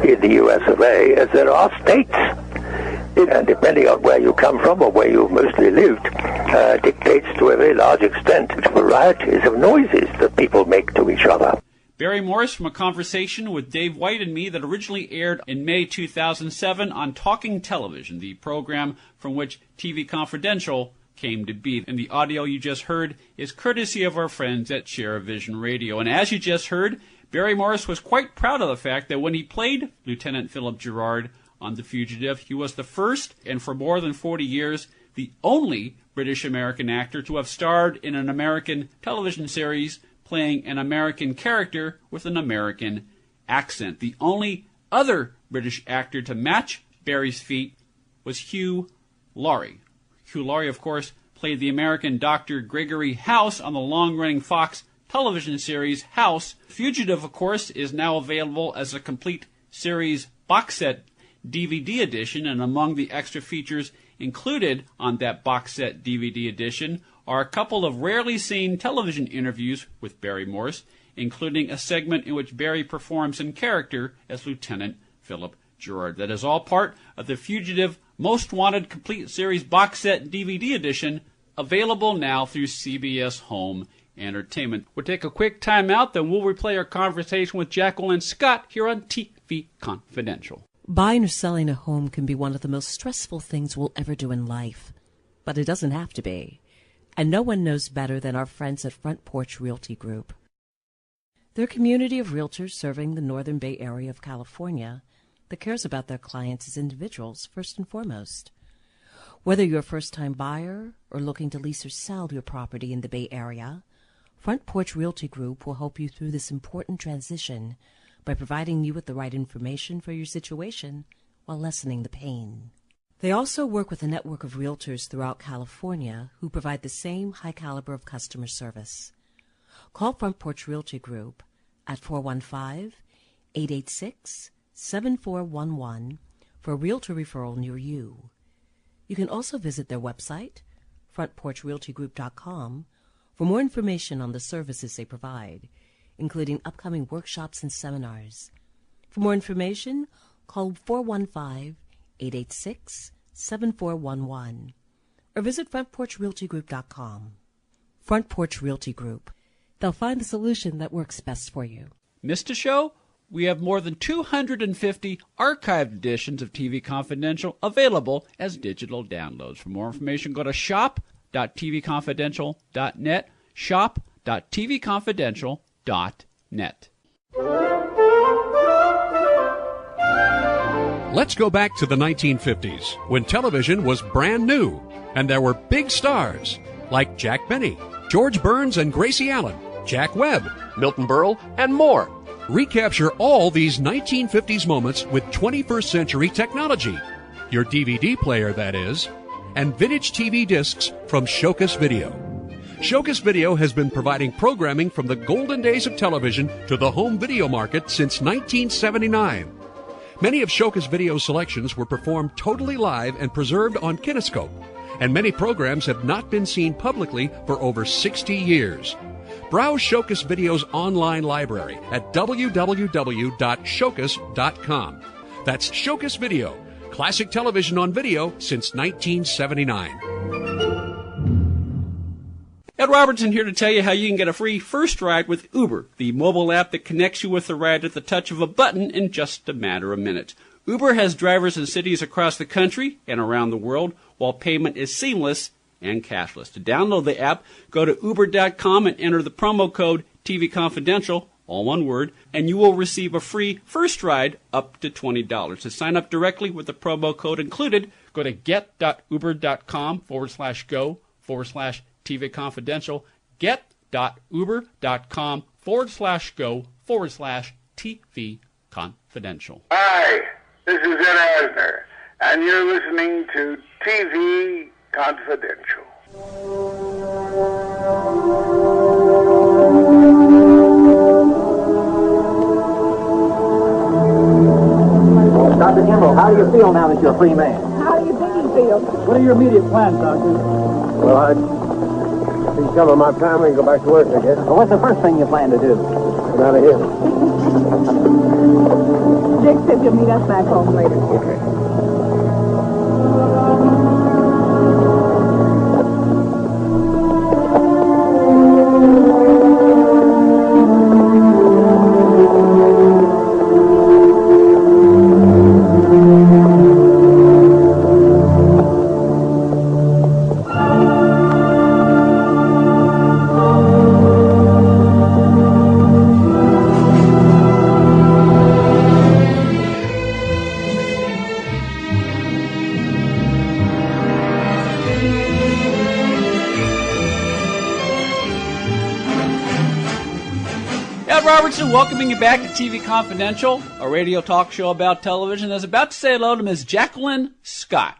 in the US of A as there are states. And depending on where you come from or where you've mostly lived, dictates to a very large extent varieties of noises that people make to each other. Barry Morse from a conversation with Dave White and me that originally aired in May 2007 on Talking Television, the program from which TV Confidential came to be. And the audio you just heard is courtesy of our friends at Share Vision Radio. And as you just heard, Barry Morse was quite proud of the fact that when he played Lieutenant Philip Gerard on The Fugitive, he was the first, and for more than 40 years, the only British-American actor to have starred in an American television series playing an American character with an American accent. The only other British actor to match Barry's feat was Hugh Laurie. Hugh Laurie, of course, played the American Dr. Gregory House on the long-running Fox television series House. Fugitive, of course, is now available as a complete series box set DVD edition, and among the extra features included on that box set DVD edition are a couple of rarely seen television interviews with Barry Morse, including a segment in which Barry performs in character as Lieutenant Philip Gerard. That is all part of the Fugitive Most Wanted Complete Series Box Set DVD edition, available now through CBS Home Entertainment. We'll take a quick time out, then we'll replay our conversation with Jacqueline Scott here on TV Confidential. Buying or selling a home can be one of the most stressful things we'll ever do in life, but it doesn't have to be. And no one knows better than our friends at Front Porch Realty Group. They're a community of realtors serving the Northern Bay Area of California that cares about their clients as individuals first and foremost. Whether you're a first-time buyer or looking to lease or sell your property in the Bay Area, Front Porch Realty Group will help you through this important transition by providing you with the right information for your situation while lessening the pain. They also work with a network of realtors throughout California who provide the same high caliber of customer service. Call Front Porch Realty Group at 415-886-7411 for a realtor referral near you. You can also visit their website, frontporchrealtygroup.com, for more information on the services they provide, including upcoming workshops and seminars. For more information, call 415-886-7411 or visit frontporchrealtygroup.com. Front Porch Realty Group. They'll find the solution that works best for you. Missed a show? We have more than 250 archived editions of TV Confidential available as digital downloads. For more information, go to shop.tvconfidential.net, shop.tvconfidential.net. Let's go back to the 1950s, when television was brand new, and there were big stars like Jack Benny, George Burns and Gracie Allen, Jack Webb, Milton Berle, and more. Recapture all these 1950s moments with 21st century technology. Your DVD player, that is, and vintage TV discs from Showcase Video. Showcase Video has been providing programming from the golden days of television to the home video market since 1979. Many of Showcase Video's selections were performed totally live and preserved on Kinescope, and many programs have not been seen publicly for over 60 years. Browse Showcase Video's online library at www.showcase.com. That's Showcase Video, classic television on video since 1979. Ed Robertson here to tell you how you can get a free first ride with Uber, the mobile app that connects you with the ride at the touch of a button in just a matter of minutes. Uber has drivers in cities across the country and around the world, while payment is seamless and cashless. To download the app, go to uber.com and enter the promo code TVConfidential, all one word, and you will receive a free first ride up to $20. To sign up directly with the promo code included, go to get.uber.com/go/TVConfidential, get.uber.com/go/TVConfidential. Hi, this is Ed Asner, and you're listening to TV Confidential. Dr. Kimble, how do you feel now that you're a free man? How do you think you feel? What are your immediate plans, Doctor? Well, I'd see some of my family and go back to work, I guess. Well, what's the first thing you plan to do? Get out of here. Dick said you'll meet us back home later. Okay. Robertson welcoming you back to TV Confidential, a radio talk show about television. I was about to say hello to Ms. Jacqueline Scott,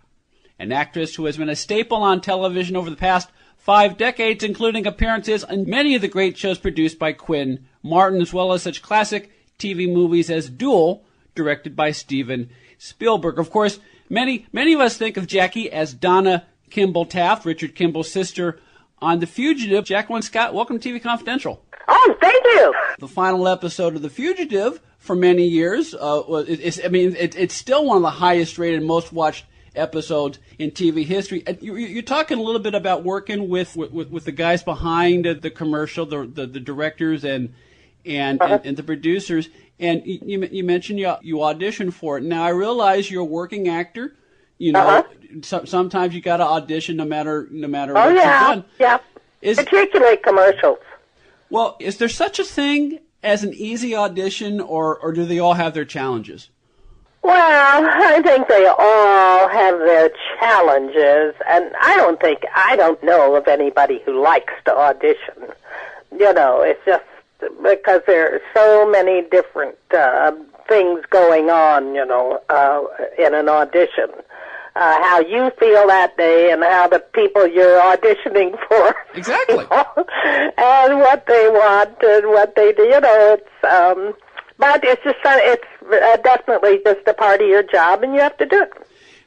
an actress who has been a staple on television over the past 5 decades, including appearances on many of the great shows produced by Quinn Martin, as well as such classic TV movies as Duel, directed by Steven Spielberg. Of course, many of us think of Jackie as Donna Kimble Taft, Richard Kimble's sister on The Fugitive. Jacqueline Scott, welcome to TV Confidential. Oh, thank you. The final episode of The Fugitive for many years, it's still one of the highest rated, most watched episodes in TV history. You're talking a little bit about working with the guys behind the commercial, the directors and the producers, and you mentioned you auditioned for it. Now I realize you're a working actor. You know, sometimes you got to audition no matter what you've done. Yeah. Particularly commercials. Well, is there such a thing as an easy audition, or do they all have their challenges? Well, I think they all have their challenges, and I don't know of anybody who likes to audition. You know, it's just because there are so many different things going on, you know, in an audition. How you feel that day and how the people you're auditioning for. Exactly. You know, and what they want and what they do. You know, it's, but it's just, it's definitely just a part of your job and you have to do it.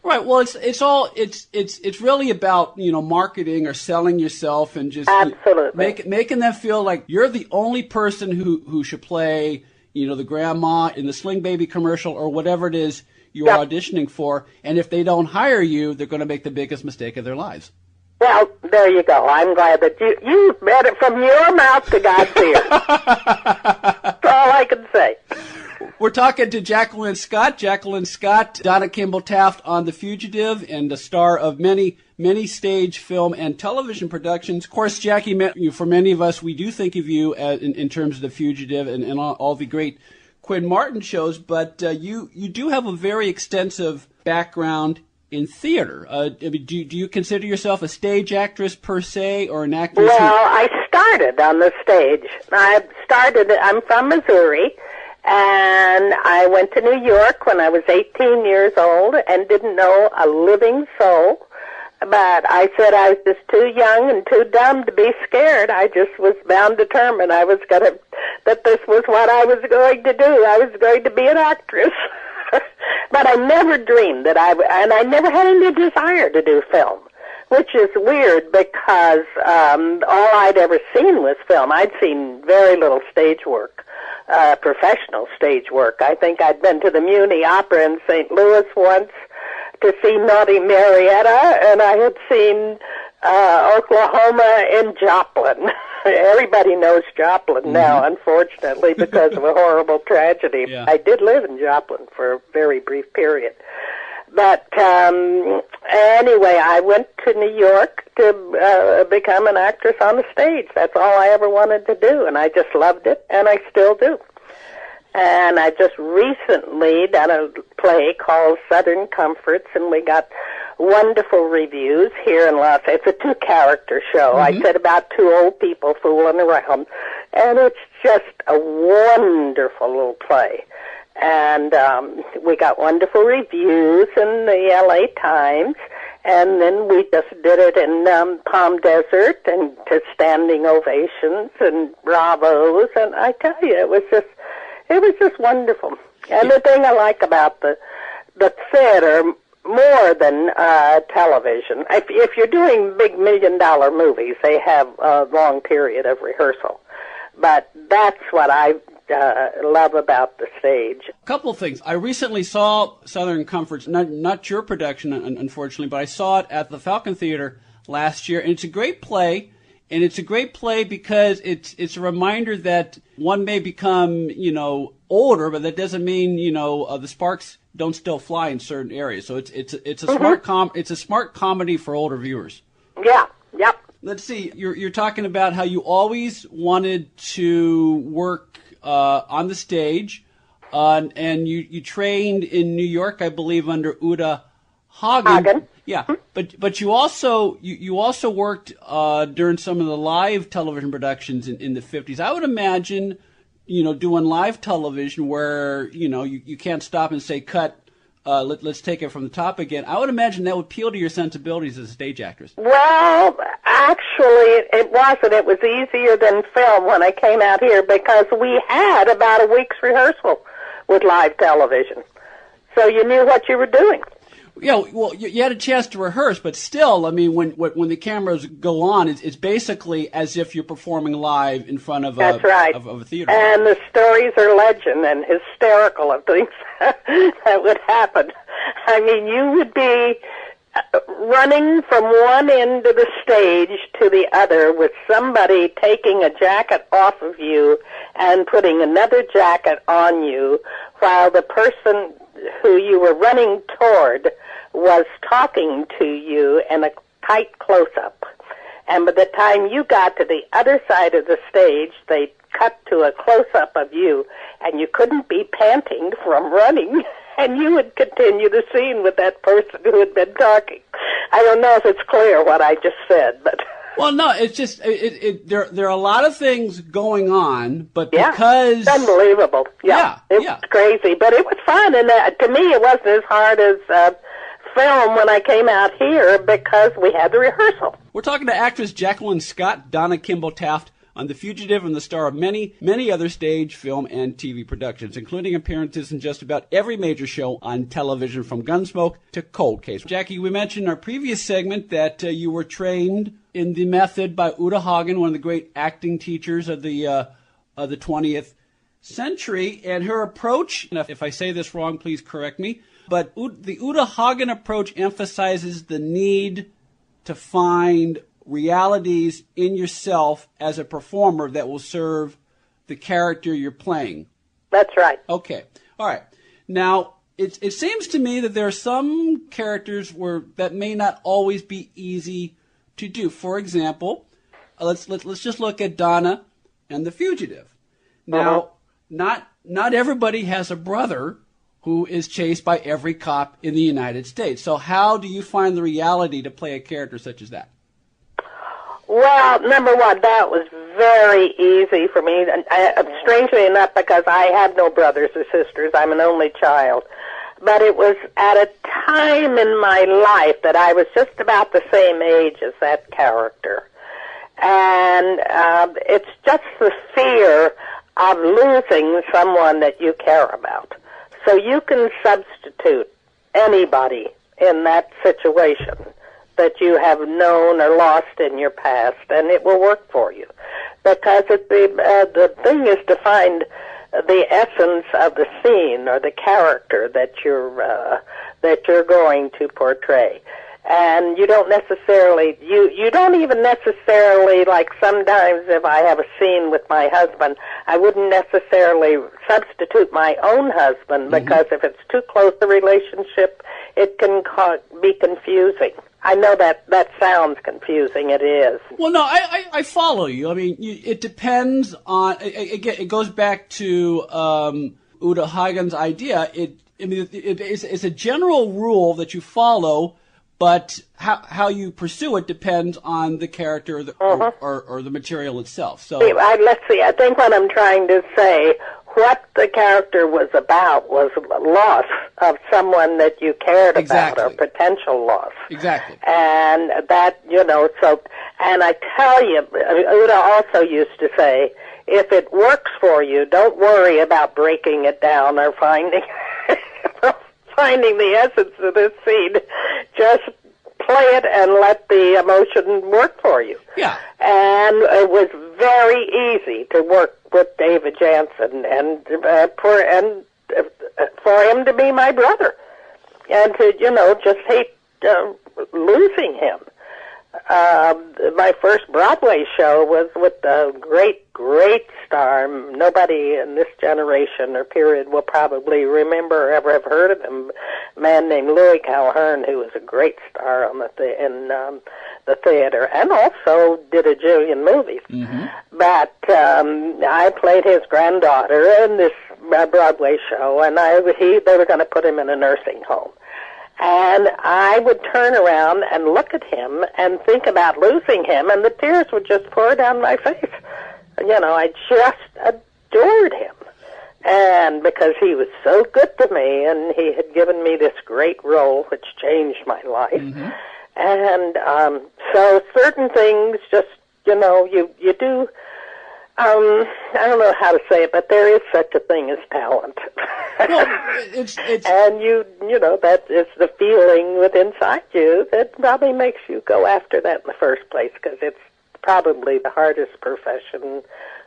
Right. Well, it's really about, you know, marketing or selling yourself and just making them feel like you're the only person who should play, you know, the grandma in the Sling Baby commercial or whatever it is you're auditioning for. And if they don't hire you, they're going to make the biggest mistake of their lives. Well, there you go. I'm glad that you read it from your mouth to God's ears. That's all I can say. We're talking to Jacqueline Scott. Jacqueline Scott, Donna Kimble Taft on The Fugitive, and the star of many stage, film, and television productions. Of course, Jackie, for many of us, we do think of you in terms of The Fugitive and all the great Quinn Martin shows, but you do have a very extensive background in theater. Do you consider yourself a stage actress per se, or an actress? Well, I started on the stage. I'm from Missouri, and I went to New York when I was 18 years old and didn't know a living soul. But I said I was just too young and too dumb to be scared. I just was bound determined that this was what I was going to do. I was going to be an actress. But I never dreamed and I never had any desire to do film, which is weird because all I'd ever seen was film. I'd seen very little stage work, professional stage work. I think I'd been to the Muni Opera in St. Louis once to see Naughty Marietta, and I had seen Oklahoma in Joplin. Everybody knows Joplin now, unfortunately, because of a horrible tragedy. Yeah. I did live in Joplin for a very brief period. But anyway, I went to New York to become an actress on the stage. That's all I ever wanted to do, and I just loved it, and I still do. And I just recently done a play called Southern Comforts, and we got wonderful reviews here in Los Angeles. It's a two-character show. I said about two old people fooling around, and it's just a wonderful little play. And we got wonderful reviews in the L.A. Times, and then we just did it in Palm Desert, and to standing ovations and bravos, and I tell you, it was just wonderful. And the thing I like about the theater more than television, if you're doing big $1 million movies, they have a long period of rehearsal. But that's what I love about the stage. A couple of things. I recently saw Southern Comforts, not your production, unfortunately, but I saw it at the Falcon Theater last year, and it's a great play. And it's a great play because it's a reminder that one may become, you know, older, but that doesn't mean, you know, the sparks don't still fly in certain areas. So it's a smart comedy for older viewers. Yeah. Yep. Let's see. You're talking about how you always wanted to work on the stage, and you trained in New York, I believe, under Uta Hagen. Yeah, but you also worked during some of the live television productions in the 50s. I would imagine, you know, doing live television where, you know, you can't stop and say cut. Let's take it from the top again. I would imagine that would appeal to your sensibilities as a stage actress. Well, actually, it wasn't. It was easier than film when I came out here because we had about a week's rehearsal with live television, so you knew what you were doing. Yeah, well, you had a chance to rehearse, but still, I mean, when the cameras go on, it's basically as if you're performing live in front of That's right. of a theater. And the stories are legend and hysterical of things that would happen. I mean, you would be running from one end of the stage to the other with somebody taking a jacket off of you and putting another jacket on you while the person who you were running toward was talking to you in a tight close-up. And by the time you got to the other side of the stage, they cut to a close-up of you, and you couldn't be panting from running, and you would continue the scene with that person who had been talking. I don't know if it's clear what I just said, but... Well, no, it's just, there are a lot of things going on, but because... It's unbelievable. It was crazy, but it was fun, and to me it wasn't as hard as film when I came out here because we had the rehearsal. We're talking to actress Jacqueline Scott, Donna Kimble Taft, on The Fugitive, and the star of many, many other stage, film, and TV productions, including appearances in just about every major show on television, from Gunsmoke to Cold Case. Jackie, we mentioned in our previous segment that you were trained in the method by Uta Hagen, one of the great acting teachers of the 20th century, and her approach, and if I say this wrong, please correct me, but the Uta Hagen approach emphasizes the need to find realities in yourself as a performer that will serve the character you're playing. That's right. Okay. All right. Now, it seems to me that there are some characters that may not always be easy to do. For example, let's just look at Donna and The Fugitive. Now, not everybody has a brother who is chased by every cop in the United States. So how do you find the reality to play a character such as that? Well, number one, that was very easy for me, strangely enough, because I have no brothers or sisters. I'm an only child. But it was at a time in my life that I was just about the same age as that character. And it's just the fear of losing someone that you care about. So you can substitute anybody in that situation that you have known or lost in your past, and it will work for you. Because the thing is to find the essence of the scene or the character that you're going to portray. And you don't necessarily, you don't even necessarily, like sometimes if I have a scene with my husband, I wouldn't necessarily substitute my own husband, because if it's too close a relationship, it can be confusing. I know that sounds confusing. It is. Well, no, I follow you. I mean, it depends on. It goes back to Uta Hagen's idea. It's a general rule that you follow, but how you pursue it depends on the character or the material itself. So let's see. I think what I'm trying to say, what the character was about was loss of someone that you cared about, or potential loss. Exactly. And that, so, and I tell you, Uta also used to say, if it works for you, don't worry about breaking it down or finding the essence of this scene. Just play it and let the emotion work for you. Yeah. And it was very easy to work with David Jansen and for him to be my brother and to, just hate losing him. My first Broadway show was with a great star. Nobody in this generation or period will probably remember or ever have heard of him. A man named Louis Calhern, who was a great star on in the theater, and also did a jillion movies. But I played his granddaughter in this Broadway show, and they were going to put him in a nursing home. And I would turn around and look at him and think about losing him, and the tears would just pour down my face. I just adored him. And because he was so good to me, and he had given me this great role, which changed my life. And so certain things just, you do... I don't know how to say it, but there is such a thing as talent. Well, and that is the feeling within inside you that probably makes you go after that in the first place, because it's probably the hardest profession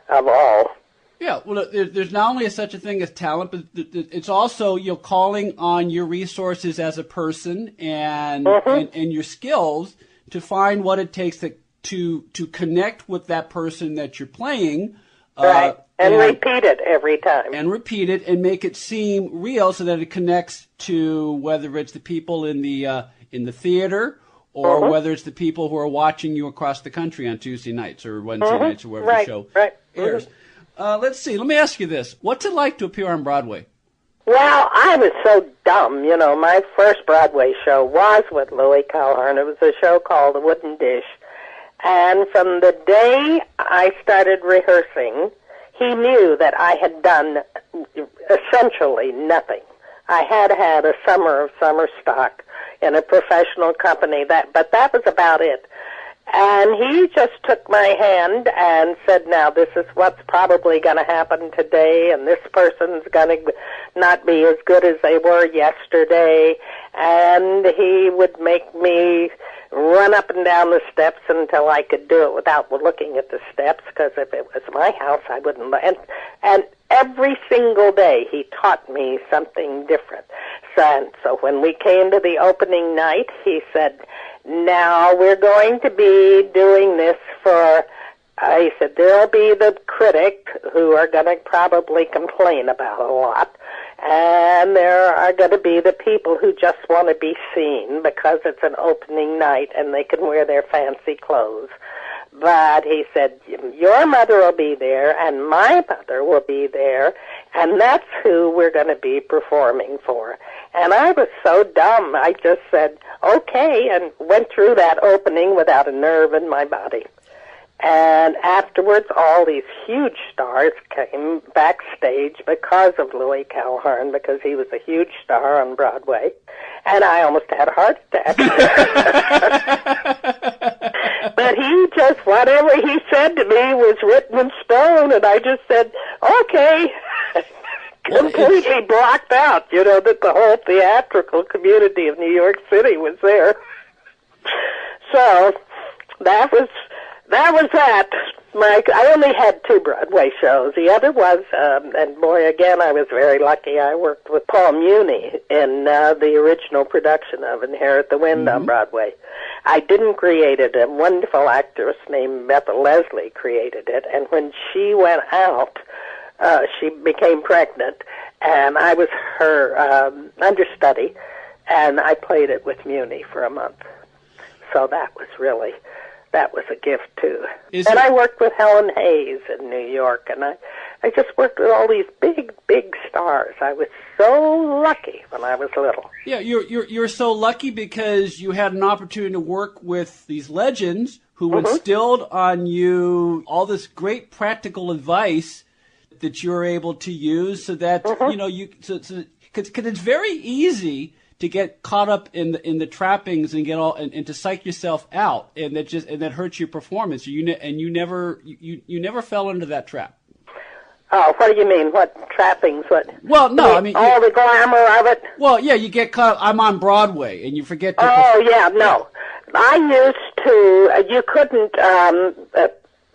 of all. Yeah, well, there's not only such a thing as talent, but it's also calling on your resources as a person and your skills to find what it takes to connect with that person that you're playing, Right. And repeat it every time. And repeat it and make it seem real so that it connects to whether it's the people in the theater or whether it's the people who are watching you across the country on Tuesday nights or Wednesday nights or wherever the show airs. Let's see. Let me ask you this. What's it like to appear on Broadway? Well, I was so dumb. You know, my first Broadway show was with Louis Cowhern. It was a show called The Wooden Dish. And from the day I started rehearsing, he knew that I had done essentially nothing. I had had a summer of summer stock in a professional company, but that was about it. And he just took my hand and said, now, this is what's probably going to happen today, and this person's going to not be as good as they were yesterday. And he would make me run up and down the steps until I could do it without looking at the steps, because if it was my house, I wouldn't. And every single day, he taught me something different. So when we came to the opening night, he said, now we're going to be doing this for, he said, there'll be the critic who are going to probably complain about a lot, and there are going to be the people who just want to be seen because it's an opening night and they can wear their fancy clothes. But he said, your mother will be there and my mother will be there, and that's who we're going to be performing for. And I was so dumb. I just said, okay, and went through that opening without a nerve in my body. And afterwards, all these huge stars came backstage because of Louis Cowhern, because he was a huge star on Broadway. And I almost had a heart attack. But he just, whatever he said to me was written in stone, and I just said, okay. Completely blocked out, you know, that the whole theatrical community of New York City was there. So that was that. I only had 2 Broadway shows. The other was, and boy, again, I was very lucky. I worked with Paul Muni in the original production of Inherit the Wind on Broadway. I didn't create it. A wonderful actress named Bethel Leslie created it, and when she went out, she became pregnant, and I was her understudy, and I played it with Muni for a month. So that was a gift, too. I worked with Helen Hayes in New York, and I just worked with all these big, big stars. I was so lucky when I was little. Yeah, you're so lucky because you had an opportunity to work with these legends who instilled on you all this great practical advice that you're able to use, so that you know because it's very easy to get caught up in the trappings and get and to psych yourself out, and that hurts your performance. You never fell into that trap. Oh, what do you mean? What trappings? What? Well, no, I mean all the glamour of it. Well, yeah, you get caught. I'm on Broadway, and you forget. Yeah, no. I used to. You couldn't.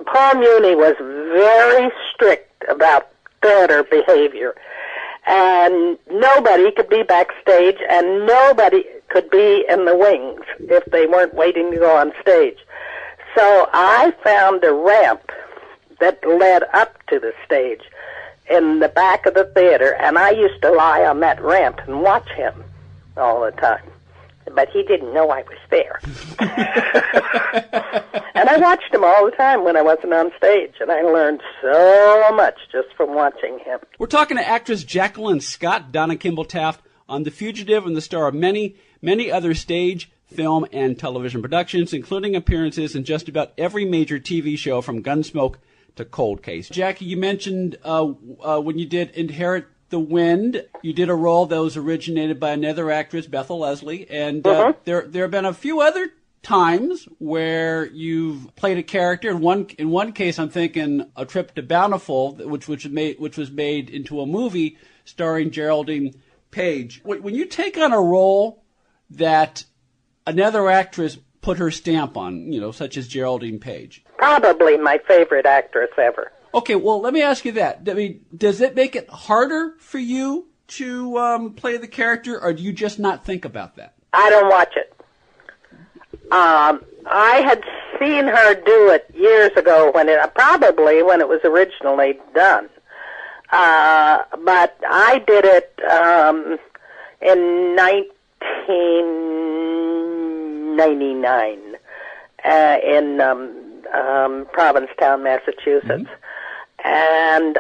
Paul Muni was very strict about theater behavior, and nobody could be backstage, and nobody could be in the wings if they weren't waiting to go on stage. So I found a ramp that led up to the stage in the back of the theater, and I used to lie on that ramp and watch him all the time. But he didn't know I was there. And I watched him all the time when I wasn't on stage, and I learned so much just from watching him. We're talking to actress Jacqueline Scott, Donna Kimble Taft, on The Fugitive, and the star of many, many other stage, film, and television productions, including appearances in just about every major TV show from Gunsmoke to Cold Case. Jackie, you mentioned when you did Inherit the Wind, you did a role that was originated by another actress, Bethel Leslie, and there have been a few other times where you've played a character. In one case, I'm thinking A Trip to Bountiful, which was made into a movie starring Geraldine Page. When you take on a role that another actress put her stamp on, you know, such as Geraldine Page, probably my favorite actress ever. Okay, well, let me ask you that. I mean, does it make it harder for you to play the character, or do you just not think about that? I don't watch it. I had seen her do it years ago probably when it was originally done. But I did it in 1999 in Provincetown, Massachusetts, and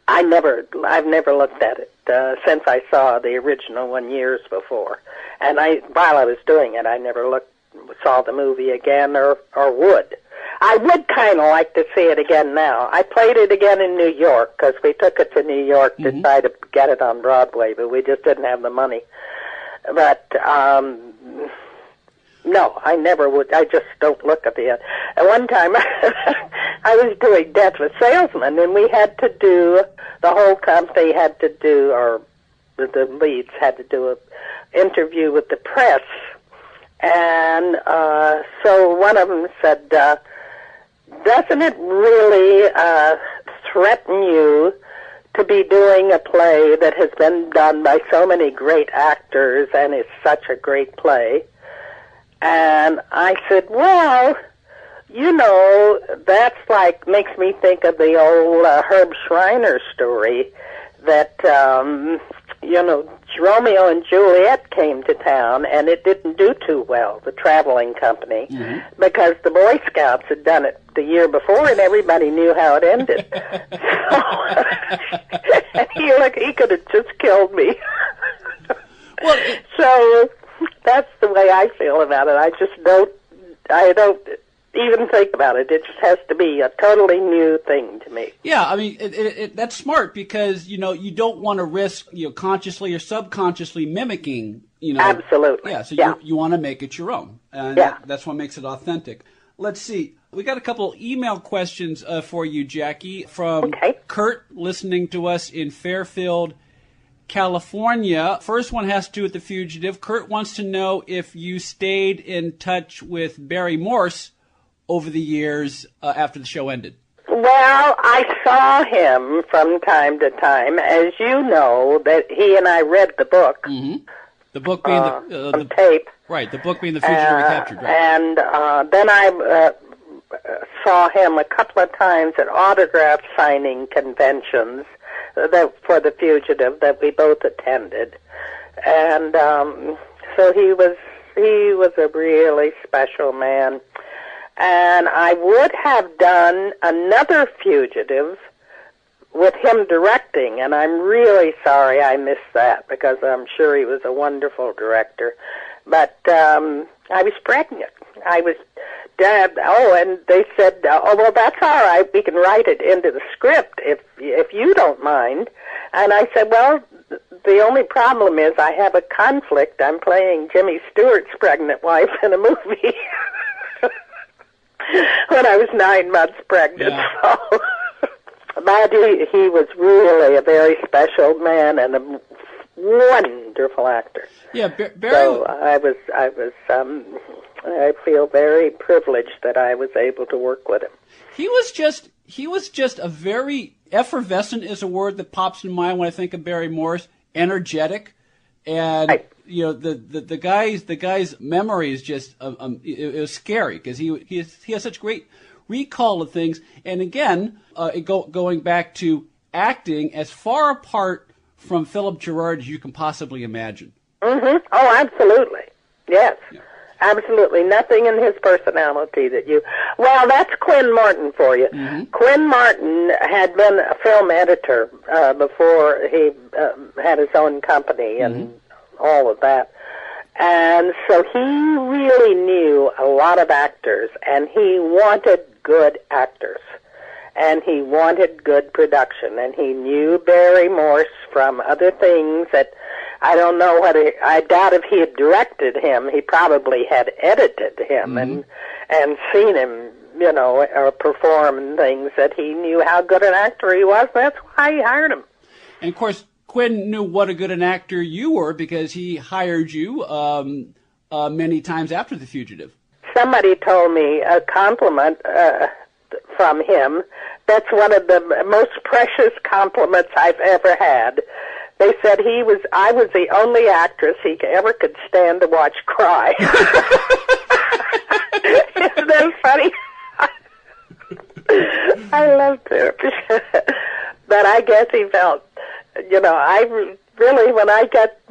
I've never looked at it since I saw the original one years before. And while I was doing it, I never saw the movie again or would. I would kind of like to see it again now. I played it again in New York because we took it to New York to try to get it on Broadway, but we just didn't have the money. But no, I never would. I just don't look at the end. At one time, I was doing Death of a Salesman, and we had to do, the whole company had to do, or the leads had to do an interview with the press. And so one of them said, doesn't it really threaten you to be doing a play that has been done by so many great actors and is such a great play? And I said, well, you know, that's like, makes me think of the old Herb Schreiner story that, you know, Romeo and Juliet came to town, and it didn't do too well, the traveling company, because the Boy Scouts had done it the year before, and everybody knew how it ended. So, he could have just killed me. Well, so that's the way I feel about it. I don't even think about it. It just has to be a totally new thing to me. Yeah, I mean, that's smart because, you know, you don't want to risk, you know, consciously or subconsciously mimicking, you know. Absolutely. Yeah, so you want to make it your own. And that's what makes it authentic. Let's see. We got a couple email questions for you, Jackie, from Kurt, listening to us in Fairfield, California. First one has to do with The Fugitive. Kurt wants to know if you stayed in touch with Barry Morse over the years after the show ended. Well, I saw him from time to time. As you know, that he and I read the book. The book being the tape. Right, the book being The Fugitive Recaptured. Right. And then I saw him a couple of times at autograph signing conventions for The Fugitive that we both attended. And so he was a really special man. And I would have done another Fugitive with him directing, and I'm really sorry I missed that because I'm sure he was a wonderful director. But I was pregnant. I was dead. Oh, and they said, "Oh, well, that's all right. We can write it into the script if you don't mind." And I said, "Well, the only problem is I have a conflict. I'm playing Jimmy Stewart's pregnant wife in a movie." When I was 9 months pregnant. So. But he was really a very special man and a wonderful actor. Yeah, Barry. So I feel very privileged that I was able to work with him. He was just a very effervescent is a word that pops in mind when I think of Barry Morse. Energetic, and you know the guy's memory is just it was scary because he has such great recall of things. And again, going back to acting, as far apart from Philip Gerard as you can possibly imagine. Oh, absolutely. Yes. Yeah. Absolutely. Nothing in his personality that you... Well, that's Quinn Martin for you. Quinn Martin had been a film editor before he had his own company and all of that. And so he really knew a lot of actors, and he wanted good actors. And he wanted good production. And he knew Barry Morse from other things that... I don't know whether, I doubt if he had directed him, he probably had edited him and seen him, you know, or perform and things that he knew how good an actor he was. That's why he hired him. And of course, Quinn knew what a good an actor you were because he hired you many times after The Fugitive. Somebody told me a compliment from him. That's one of the most precious compliments I've ever had. They said I was the only actress he ever could stand to watch cry. that funny? I loved it. But I guess he felt, I really, when I get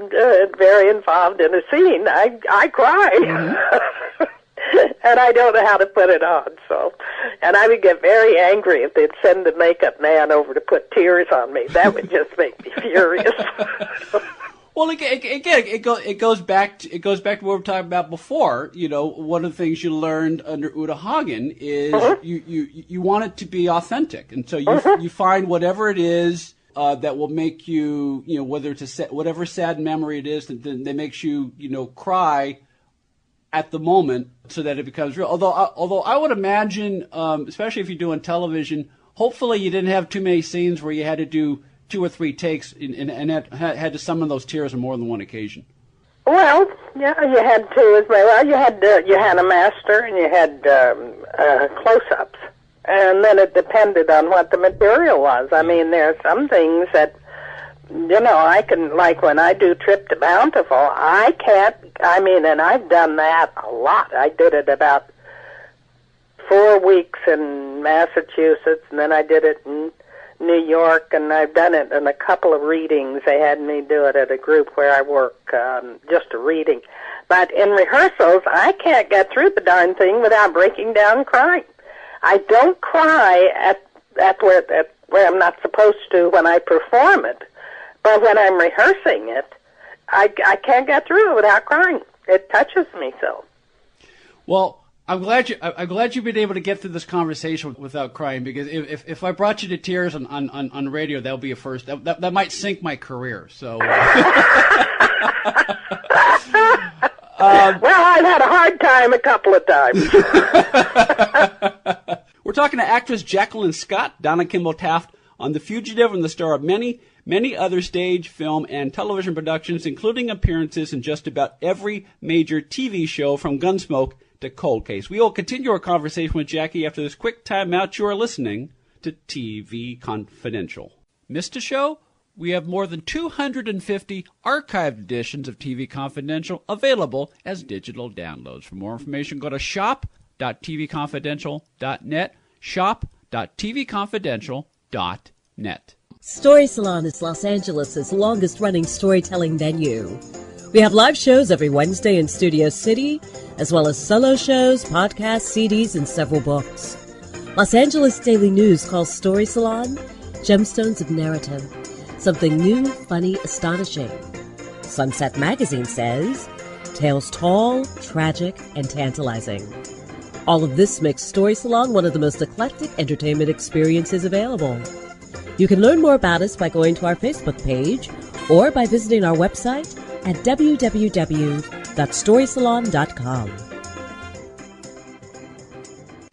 very involved in a scene, I cry. Mm-hmm. And I don't know how to put it on, so. And I would get very angry if they'd send the makeup man over to put tears on me. That would just make me furious. Well, again, it goes back to what we were talking about before. One of the things you learned under Uta Hagen is you want it to be authentic, and so you find whatever it is that will make you, whether it's whatever sad memory it is that makes you, cry at the moment, so that it becomes real. Although I would imagine, especially if you're doing television, hopefully you didn't have too many scenes where you had to do 2 or 3 takes and had to summon those tears on more than one occasion. Well, yeah, you had to as well. Well, you had a master and you had close-ups, and then it depended on what the material was. I mean, there are some things that I can, like when I do Trip to Bountiful, and I've done that a lot. I did it about 4 weeks in Massachusetts, and then I did it in New York, and I've done it in a couple of readings. They had me do it at a group where I work, just a reading. But in rehearsals, I can't get through the darn thing without breaking down and crying. I don't cry at where I'm not supposed to when I perform it, but when I'm rehearsing it, I can't get through it without crying. It touches me so. Well, I'm glad you've been able to get through this conversation without crying, because if I brought you to tears on radio, that would be a first. That might sink my career. So. Well, I've had a hard time a couple of times. We're talking to actress Jacqueline Scott, Donna Kimble Taft, on The Fugitive, and the star of many other stage, film, and television productions, including appearances in just about every major TV show from Gunsmoke to Cold Case. We will continue our conversation with Jackie after this quick timeout. You are listening to TV Confidential. Missed a show? We have more than 250 archived editions of TV Confidential available as digital downloads. For more information, go to shop.tvconfidential.net, shop.tvconfidential.net. Story Salon is Los Angeles' longest-running storytelling venue. We have live shows every Wednesday in Studio City, as well as solo shows, podcasts, CDs, and several books. Los Angeles Daily News calls Story Salon Gemstones of Narrative, something new, funny, astonishing. Sunset Magazine says tales tall, tragic, and tantalizing. All of this makes Story Salon one of the most eclectic entertainment experiences available. You can learn more about us by going to our Facebook page or by visiting our website at www.storysalon.com.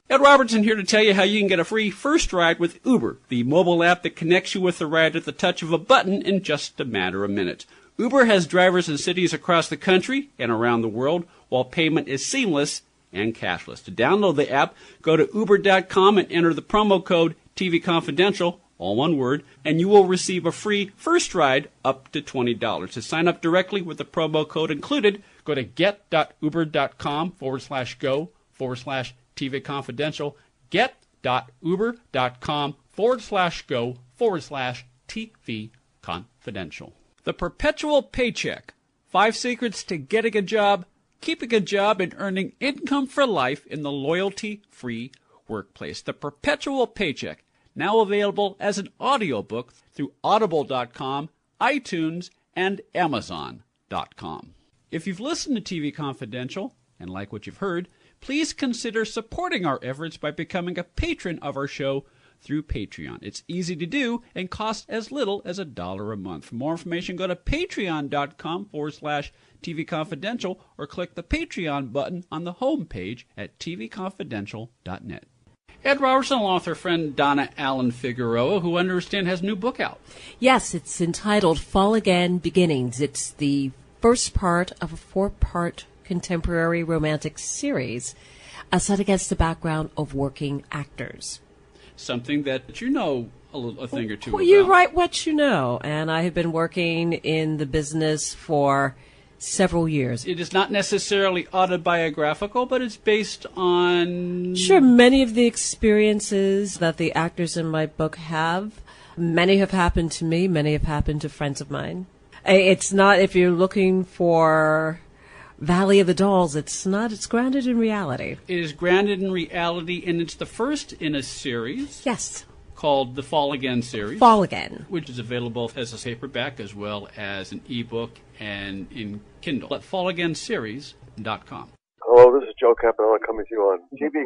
Ed Robertson here to tell you how you can get a free first ride with Uber, the mobile app that connects you with the ride at the touch of a button in just a matter of minutes. Uber has drivers in cities across the country and around the world, while payment is seamless and cashless. To download the app, go to uber.com and enter the promo code TVConfidential, all one word, and you will receive a free first ride up to $20. To sign up directly with the promo code included, go to get.uber.com/go/TV Confidential, get.uber.com/go/TV Confidential. The Perpetual Paycheck. 5 secrets to getting a job, keeping a job, and earning income for life in the loyalty-free workplace. The Perpetual Paycheck, now available as an audiobook through audible.com, iTunes, and Amazon.com. If you've listened to TV Confidential and like what you've heard, please consider supporting our efforts by becoming a patron of our show through Patreon. It's easy to do and costs as little as $1 a month. For more information, go to patreon.com/TV Confidential or click the Patreon button on the homepage at tvconfidential.net. Ed Robertson, along with her friend Donna Allen Figueroa, who I understand has a new book out. Yes, it's entitled Fall Again Beginnings. It's the first part of a 4-part contemporary romantic series set against the background of working actors. Something that you know a thing or two well, about. You write what you know, and I have been working in the business for several years. It is not necessarily autobiographical, but it's based on... Sure, many of the experiences that the actors in my book have, many have happened to me, many have happened to friends of mine. It's not, if you're looking for Valley of the Dolls, it's not, it's grounded in reality. It is grounded in reality, and it's the first in a series. Yes. Called the Fall Again series. Fall Again. Which is available as a paperback as well as an ebook and in Kindle at fallagainseries.com. Hello, this is Joe Campanella coming to you on TV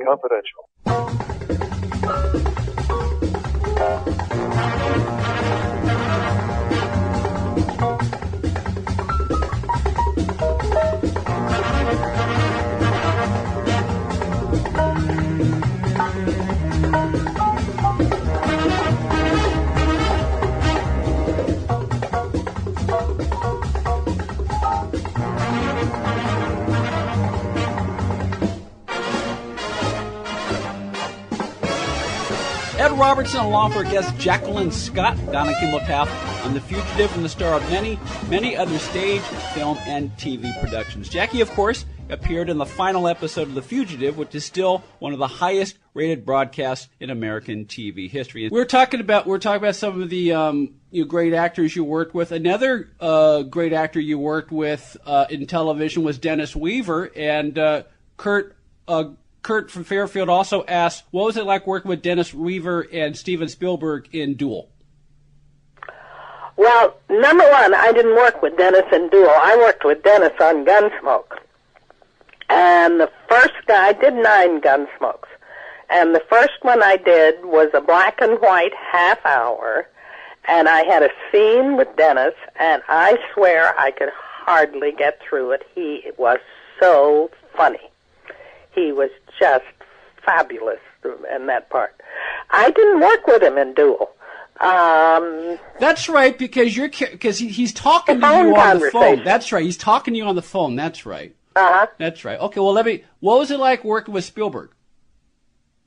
Ed Robertson, along for guest Jacqueline Scott, Donna Kimble Taft on The Fugitive, and the star of many, many other stage, film, and TV productions. Jackie, of course, appeared in the final episode of The Fugitive, which is still one of the highest rated broadcasts in American TV history. We're talking about some of the great actors you worked with. Another great actor you worked with in television was Dennis Weaver, and Kurt from Fairfield also asked, what was it like working with Dennis Weaver and Steven Spielberg in Duel? Well, number one, I didn't work with Dennis in Duel. I worked with Dennis on Gunsmoke. And the first guy, I did 9 Gunsmokes. And the first one I did was a black and white half hour. And I had a scene with Dennis, and I swear I could hardly get through it. He was so funny. He was just fabulous in that part. I didn't work with him in Duel. That's right, because he's talking to you on the phone. That's right, he's talking to you on the phone. That's right. That's right. Okay, well, what was it like working with Spielberg?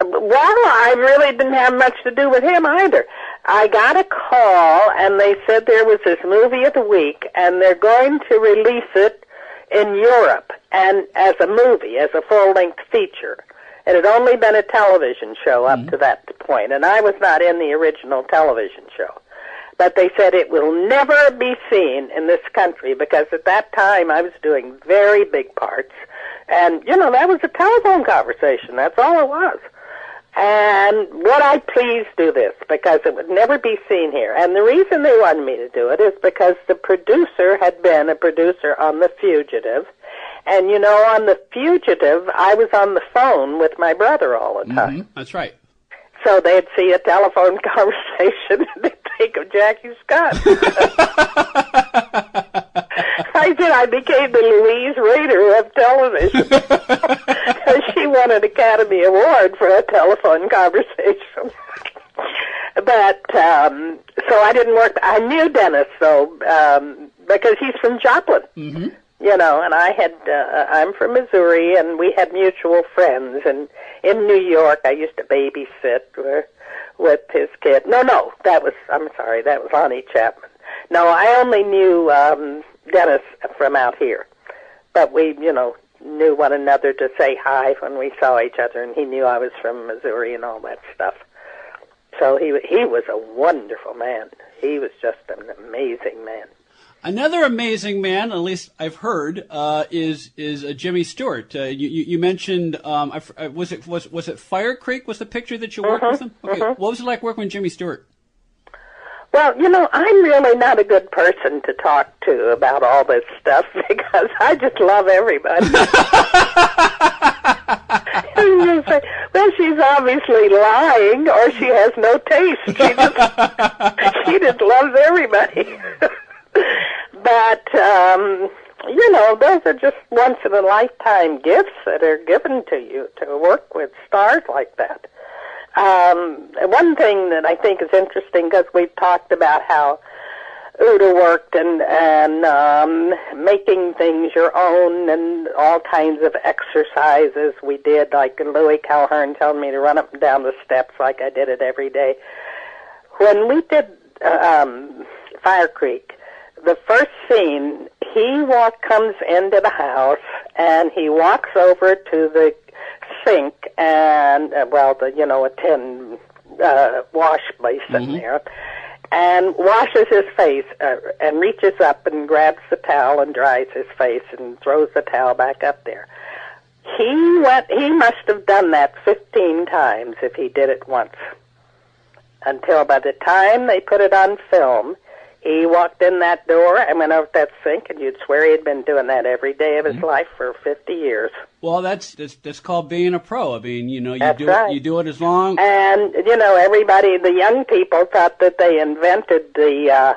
Well, I really didn't have much to do with him either. I got a call, and they said there was this movie of the week, and they're going to release it in Europe, and as a movie, as a full-length feature. It had only been a television show up to that point, and I was not in the original television show. But they said it will never be seen in this country, because at that time I was doing very big parts, and, that was a telephone conversation. That's all it was. And would I please do this, because it would never be seen here. And the reason they wanted me to do it is because the producer had been a producer on The Fugitive. And, on The Fugitive, I was on the phone with my brother all the time. Mm-hmm. That's right. So they'd see a telephone conversation and they'd think of Jackie Scott. I became the Louise Rader of television. She won an Academy Award for a telephone conversation. But, so I didn't work. I knew Dennis, though, because he's from Joplin. Mm-hmm. And I'm from Missouri, and we had mutual friends. And in New York, I used to babysit with his kid. No, that was Lonnie Chapman. No, I only knew Dennis from out here. But we, knew one another to say hi when we saw each other, and he knew I was from Missouri and all that stuff. So he was a wonderful man. He was just an amazing man. Another amazing man, at least I've heard, is Jimmy Stewart. You mentioned was it Fire Creek? Was the picture that you worked with him? Okay, what was it like working with Jimmy Stewart? Well, I'm really not a good person to talk to about all this stuff because I just love everybody. And you say, well, she's obviously lying, or she has no taste. She just loves everybody. But, those are just once-in-a-lifetime gifts that are given to you to work with stars like that. One thing that I think is interesting, because we've talked about how Uda worked and making things your own and all kinds of exercises we did, like Louis Calhern telling me to run up and down the steps like I did it every day. When we did Fire Creek, the first scene, he comes into the house, and he walks over to the sink and, a tin wash basin there, and washes his face and reaches up and grabs the towel and dries his face and throws the towel back up there. He must have done that 15 times if he did it once, until by the time they put it on film, he walked in that door and went over to that sink, and you'd swear he'd been doing that every day of his life for 50 years. Well, that's called being a pro. I mean, you do it as long. And everybody, the young people, thought that they invented the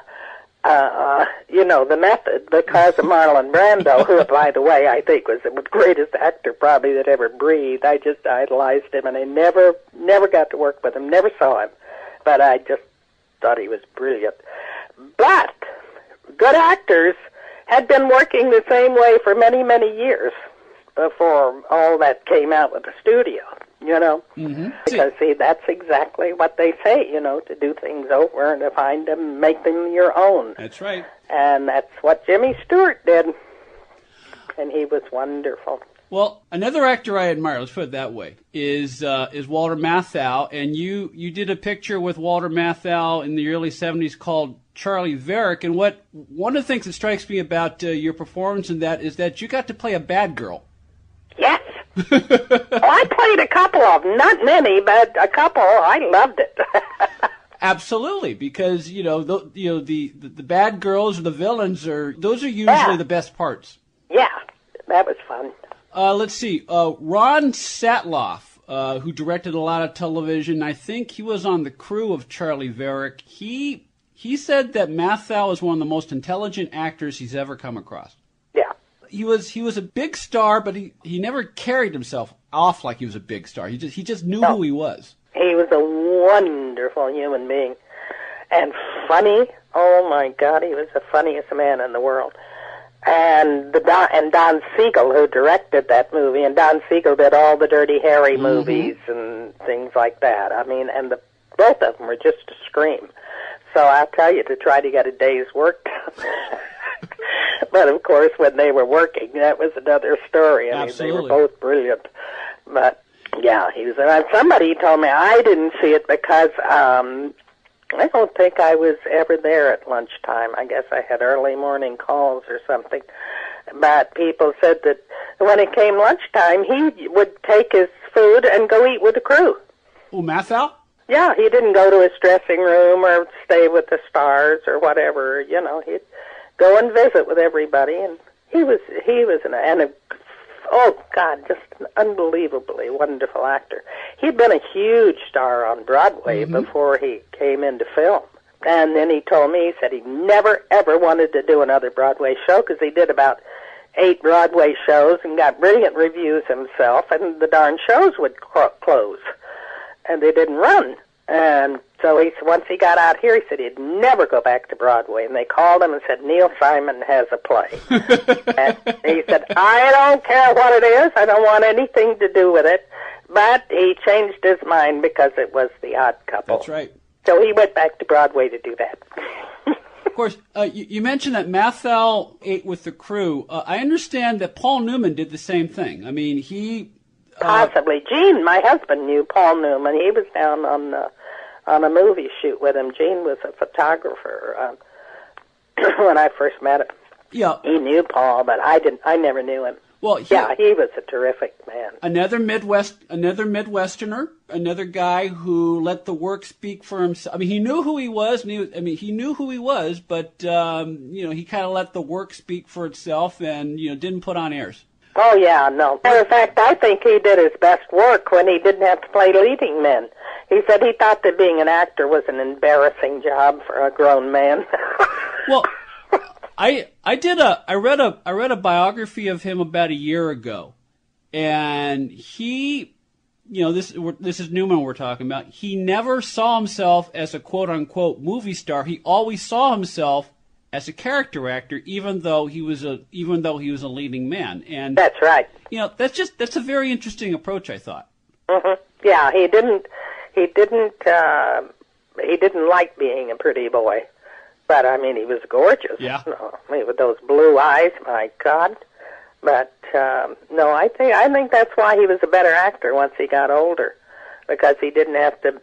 method because of Marlon Brando, who, by the way, I think was the greatest actor probably that ever breathed. I just idolized him, and I never got to work with him, never saw him, but I just thought he was brilliant. But good actors had been working the same way for many, many years before all that came out with the studio, Because, see, that's exactly what they say, to do things over and to find them, make them your own. That's right. And that's what Jimmy Stewart did. And he was wonderful. Well, another actor I admire, let's put it that way, is Walter Matthau. And you did a picture with Walter Matthau in the early 70s called Charlie Varick. And one of the things that strikes me about your performance in that is that you got to play a bad girl. Yes. I played a couple of them, not many, but a couple. I loved it. Absolutely, because the bad girls or the villains those are usually the best parts. Yeah, that was fun. Let's see. Ron Satloff, who directed a lot of television, I think he was on the crew of Charlie Varick. He said that Matthau is one of the most intelligent actors he's ever come across. Yeah. He was a big star, but he never carried himself off like he was a big star. He just knew who he was. He was a wonderful human being, and funny. Oh my God, he was the funniest man in the world. And Don Siegel, who directed that movie, and Don Siegel did all the Dirty Harry movies and things like that. I mean, and both of them were just a scream. So I'll tell you, to try to get a day's work done. But of course, when they were working, that was another story. I mean, they were both brilliant. But yeah, he was. Somebody told me I didn't see it because I don't think I was ever there at lunchtime. I guess I had early morning calls or something. But people said that when it came lunchtime, he would take his food and go eat with the crew. Oh, Matthau? Yeah, he didn't go to his dressing room or stay with the stars or whatever. He'd go and visit with everybody, and he was oh God, just an unbelievably wonderful actor. He'd been a huge star on Broadway before he came into film, and then he told me, he said he never ever wanted to do another Broadway show because he did about 8 Broadway shows and got brilliant reviews himself, and the darn shows would close, and they didn't run. And so once he got out here, he said he'd never go back to Broadway. And they called him and said, Neil Simon has a play. And he said, I don't care what it is. I don't want anything to do with it. But he changed his mind because it was The Odd Couple. That's right. So he went back to Broadway to do that. Of course, you mentioned that Matthau ate with the crew. I understand that Paul Newman did the same thing. I mean, he... Possibly. Gene, my husband, knew Paul Newman. He was down on a movie shoot with him. Gene was a photographer when I first met him. Yeah. He knew Paul, but I never knew him. Well, he was a terrific man. Another Midwesterner, another guy who let the work speak for himself. I mean, he knew who he was, he knew who he was, but he kind of let the work speak for itself, and didn't put on airs. Oh, yeah, no. Matter of fact, I think he did his best work when he didn't have to play leading men. He said he thought that being an actor was an embarrassing job for a grown man. Well, I read a biography of him about a year ago, and he, this is Newman we're talking about. He never saw himself as a quote unquote movie star. He always saw himself as a character actor, even though he was a leading man. And that's right. That's a very interesting approach, I thought. Mm-hmm. Yeah, he didn't like being a pretty boy. But, I mean, he was gorgeous. Yeah. I mean, with those blue eyes, my God. But, no, I think that's why he was a better actor once he got older, because he didn't have to,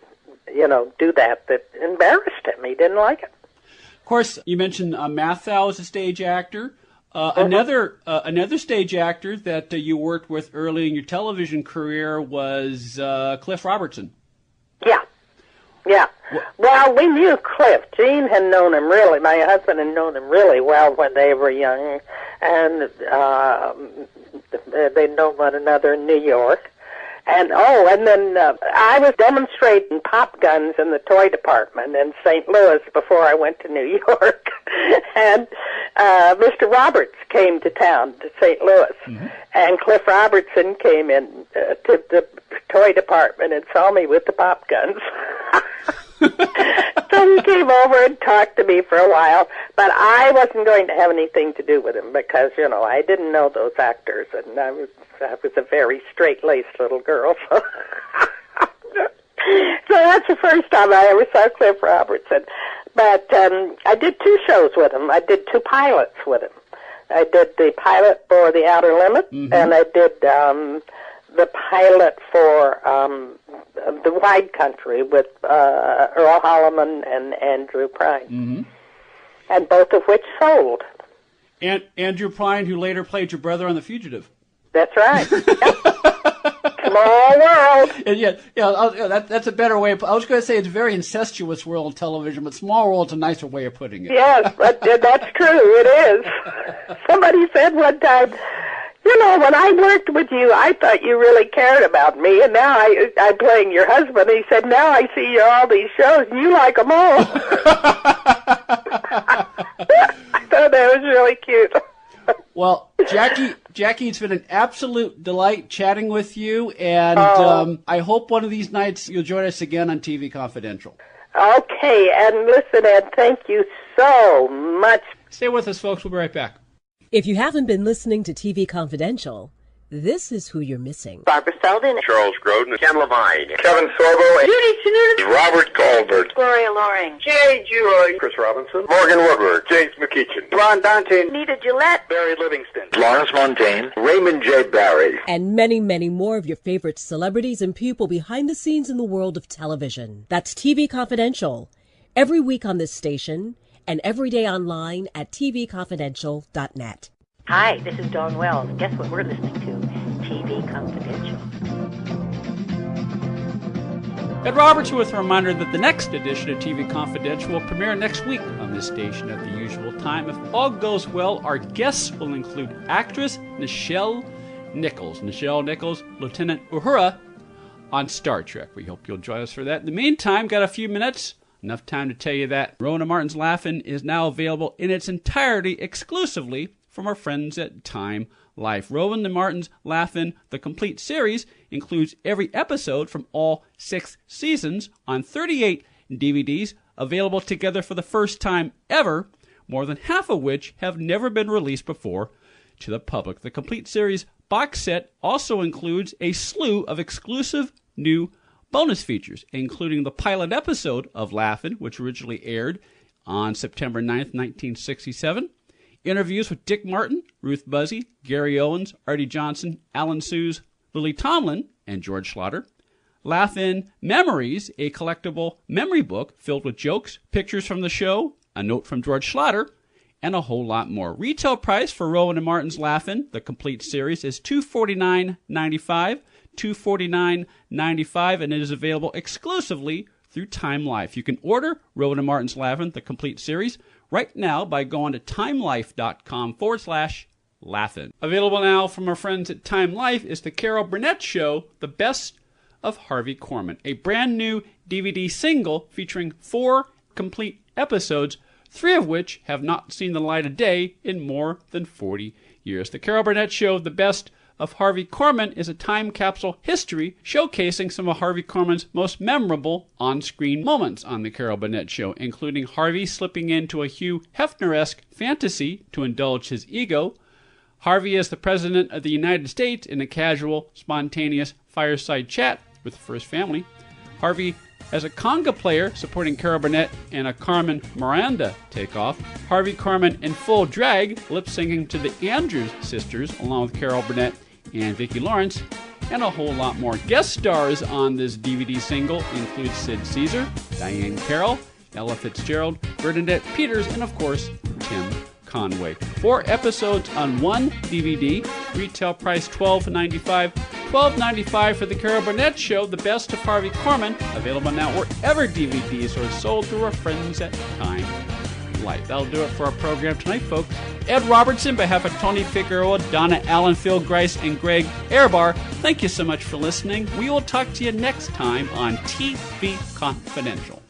do that embarrassed him. He didn't like it. Of course, you mentioned Mathau as a stage actor. Another stage actor that you worked with early in your television career was Cliff Robertson. Yeah. Well, we knew Cliff. Jean had known him really. My husband had known him really well when they were young, and they'd known one another in New York. And then I was demonstrating pop guns in the toy department in St. Louis before I went to New York. And Mr. Roberts came to town, to St. Louis. Mm-hmm. And Cliff Robertson came in to the toy department and saw me with the pop guns. So he came over and talked to me for a while, but I wasn't going to have anything to do with him because, I didn't know those actors, and I was a very straight-laced little girl. So that's the first time I ever saw Cliff Robertson. But I did 2 shows with him. I did 2 pilots with him. I did the pilot for The Outer Limit, and I did the pilot for The Wide Country with Earl Holliman and Andrew Prine. Mm-hmm. And both of which sold. And Andrew Prine, who later played your brother on The Fugitive. That's right. Small world. And that's a better way. I was going to say it's a very incestuous world of television, but small world's a nicer way of putting it. Yes, but that's true. It is. Somebody said one time, when I worked with you, I thought you really cared about me, and now I'm playing your husband. He said, now I see you all these shows, and you like them all. I thought that was really cute. Well, Jackie, it's been an absolute delight chatting with you, and I hope one of these nights you'll join us again on TV Confidential. Okay, and listen, Ed, thank you so much. Stay with us, folks. We'll be right back. If you haven't been listening to TV Confidential, this is who you're missing. Barbara Feldon, Charles Grodin, Ken Levine, Kevin Sorbo, Judy Tenuta, Robert Goldberg, Gloria Loring, Jay Joy, Chris Robinson, Morgan Woodward, James McEachin, Ron Dante, Nita Gillette, Barry Livingston, Lawrence Montaigne, Raymond J. Barry, and many, many more of your favorite celebrities and people behind the scenes in the world of television. That's TV Confidential, every week on this station and every day online at tvconfidential.net. Hi, this is Dawn Wells. Guess what we're listening to? TV Confidential. Ed Roberts with a reminder that the next edition of TV Confidential will premiere next week on this station at the usual time. If all goes well, our guests will include actress Nichelle Nichols. Nichelle Nichols, Lieutenant Uhura on Star Trek. We hope you'll join us for that. In the meantime, got a few minutes. Enough time to tell you that Rowena Martin's Laugh-In is now available in its entirety exclusively from our friends at Time Life. Rowena Martin's Laugh-In, the complete series, includes every episode from all 6 seasons on 38 DVDs, available together for the first time ever, more than half of which have never been released before to the public. The complete series box set also includes a slew of exclusive new bonus features, including the pilot episode of Laugh-In, which originally aired on September 9th, 1967, interviews with Dick Martin, Ruth Buzzy, Gary Owens, Artie Johnson, Alan Suze, Lily Tomlin, and George Schlatter, Laugh-In Memories, a collectible memory book filled with jokes, pictures from the show, a note from George Schlatter, and a whole lot more. Retail price for Rowena Martin's Laugh-In, the complete series, is $249.95, $249.95, and it is available exclusively through Time Life. You can order Rowena Martin's Laugh-In, the complete series, right now by going to timelife.com/Laugh-In. Available now from our friends at Time Life is the Carol Burnett Show, The Best of Harvey Korman, a brand new DVD single featuring 4 complete episodes, 3 of which have not seen the light of day in more than 40 years. The Carol Burnett Show, The Best of Harvey Korman, is a time capsule history showcasing some of Harvey Korman's most memorable on-screen moments on The Carol Burnett Show, including Harvey slipping into a Hugh Hefner-esque fantasy to indulge his ego, Harvey as the President of the United States in a casual, spontaneous fireside chat with the First Family, Harvey As a conga player supporting Carol Burnett and a Carmen Miranda takeoff, Harvey Korman in full drag, lip-syncing to the Andrews Sisters along with Carol Burnett and Vicki Lawrence, and a whole lot more. Guest stars on this DVD single include Sid Caesar, Diane Carroll, Ella Fitzgerald, Bernadette Peters, and of course, Tim Conway. 4 episodes on one DVD, retail price $12.95. $12.95 for the Carol Burnett Show, The Best of Harvey Korman, available now wherever DVDs are sold through our friends at Time Life. That'll do it for our program tonight, folks. Ed Robertson, on behalf of Tony Figueroa, Donna Allen, Phil Grice, and Greg Airbar, thank you so much for listening. We will talk to you next time on TV Confidential.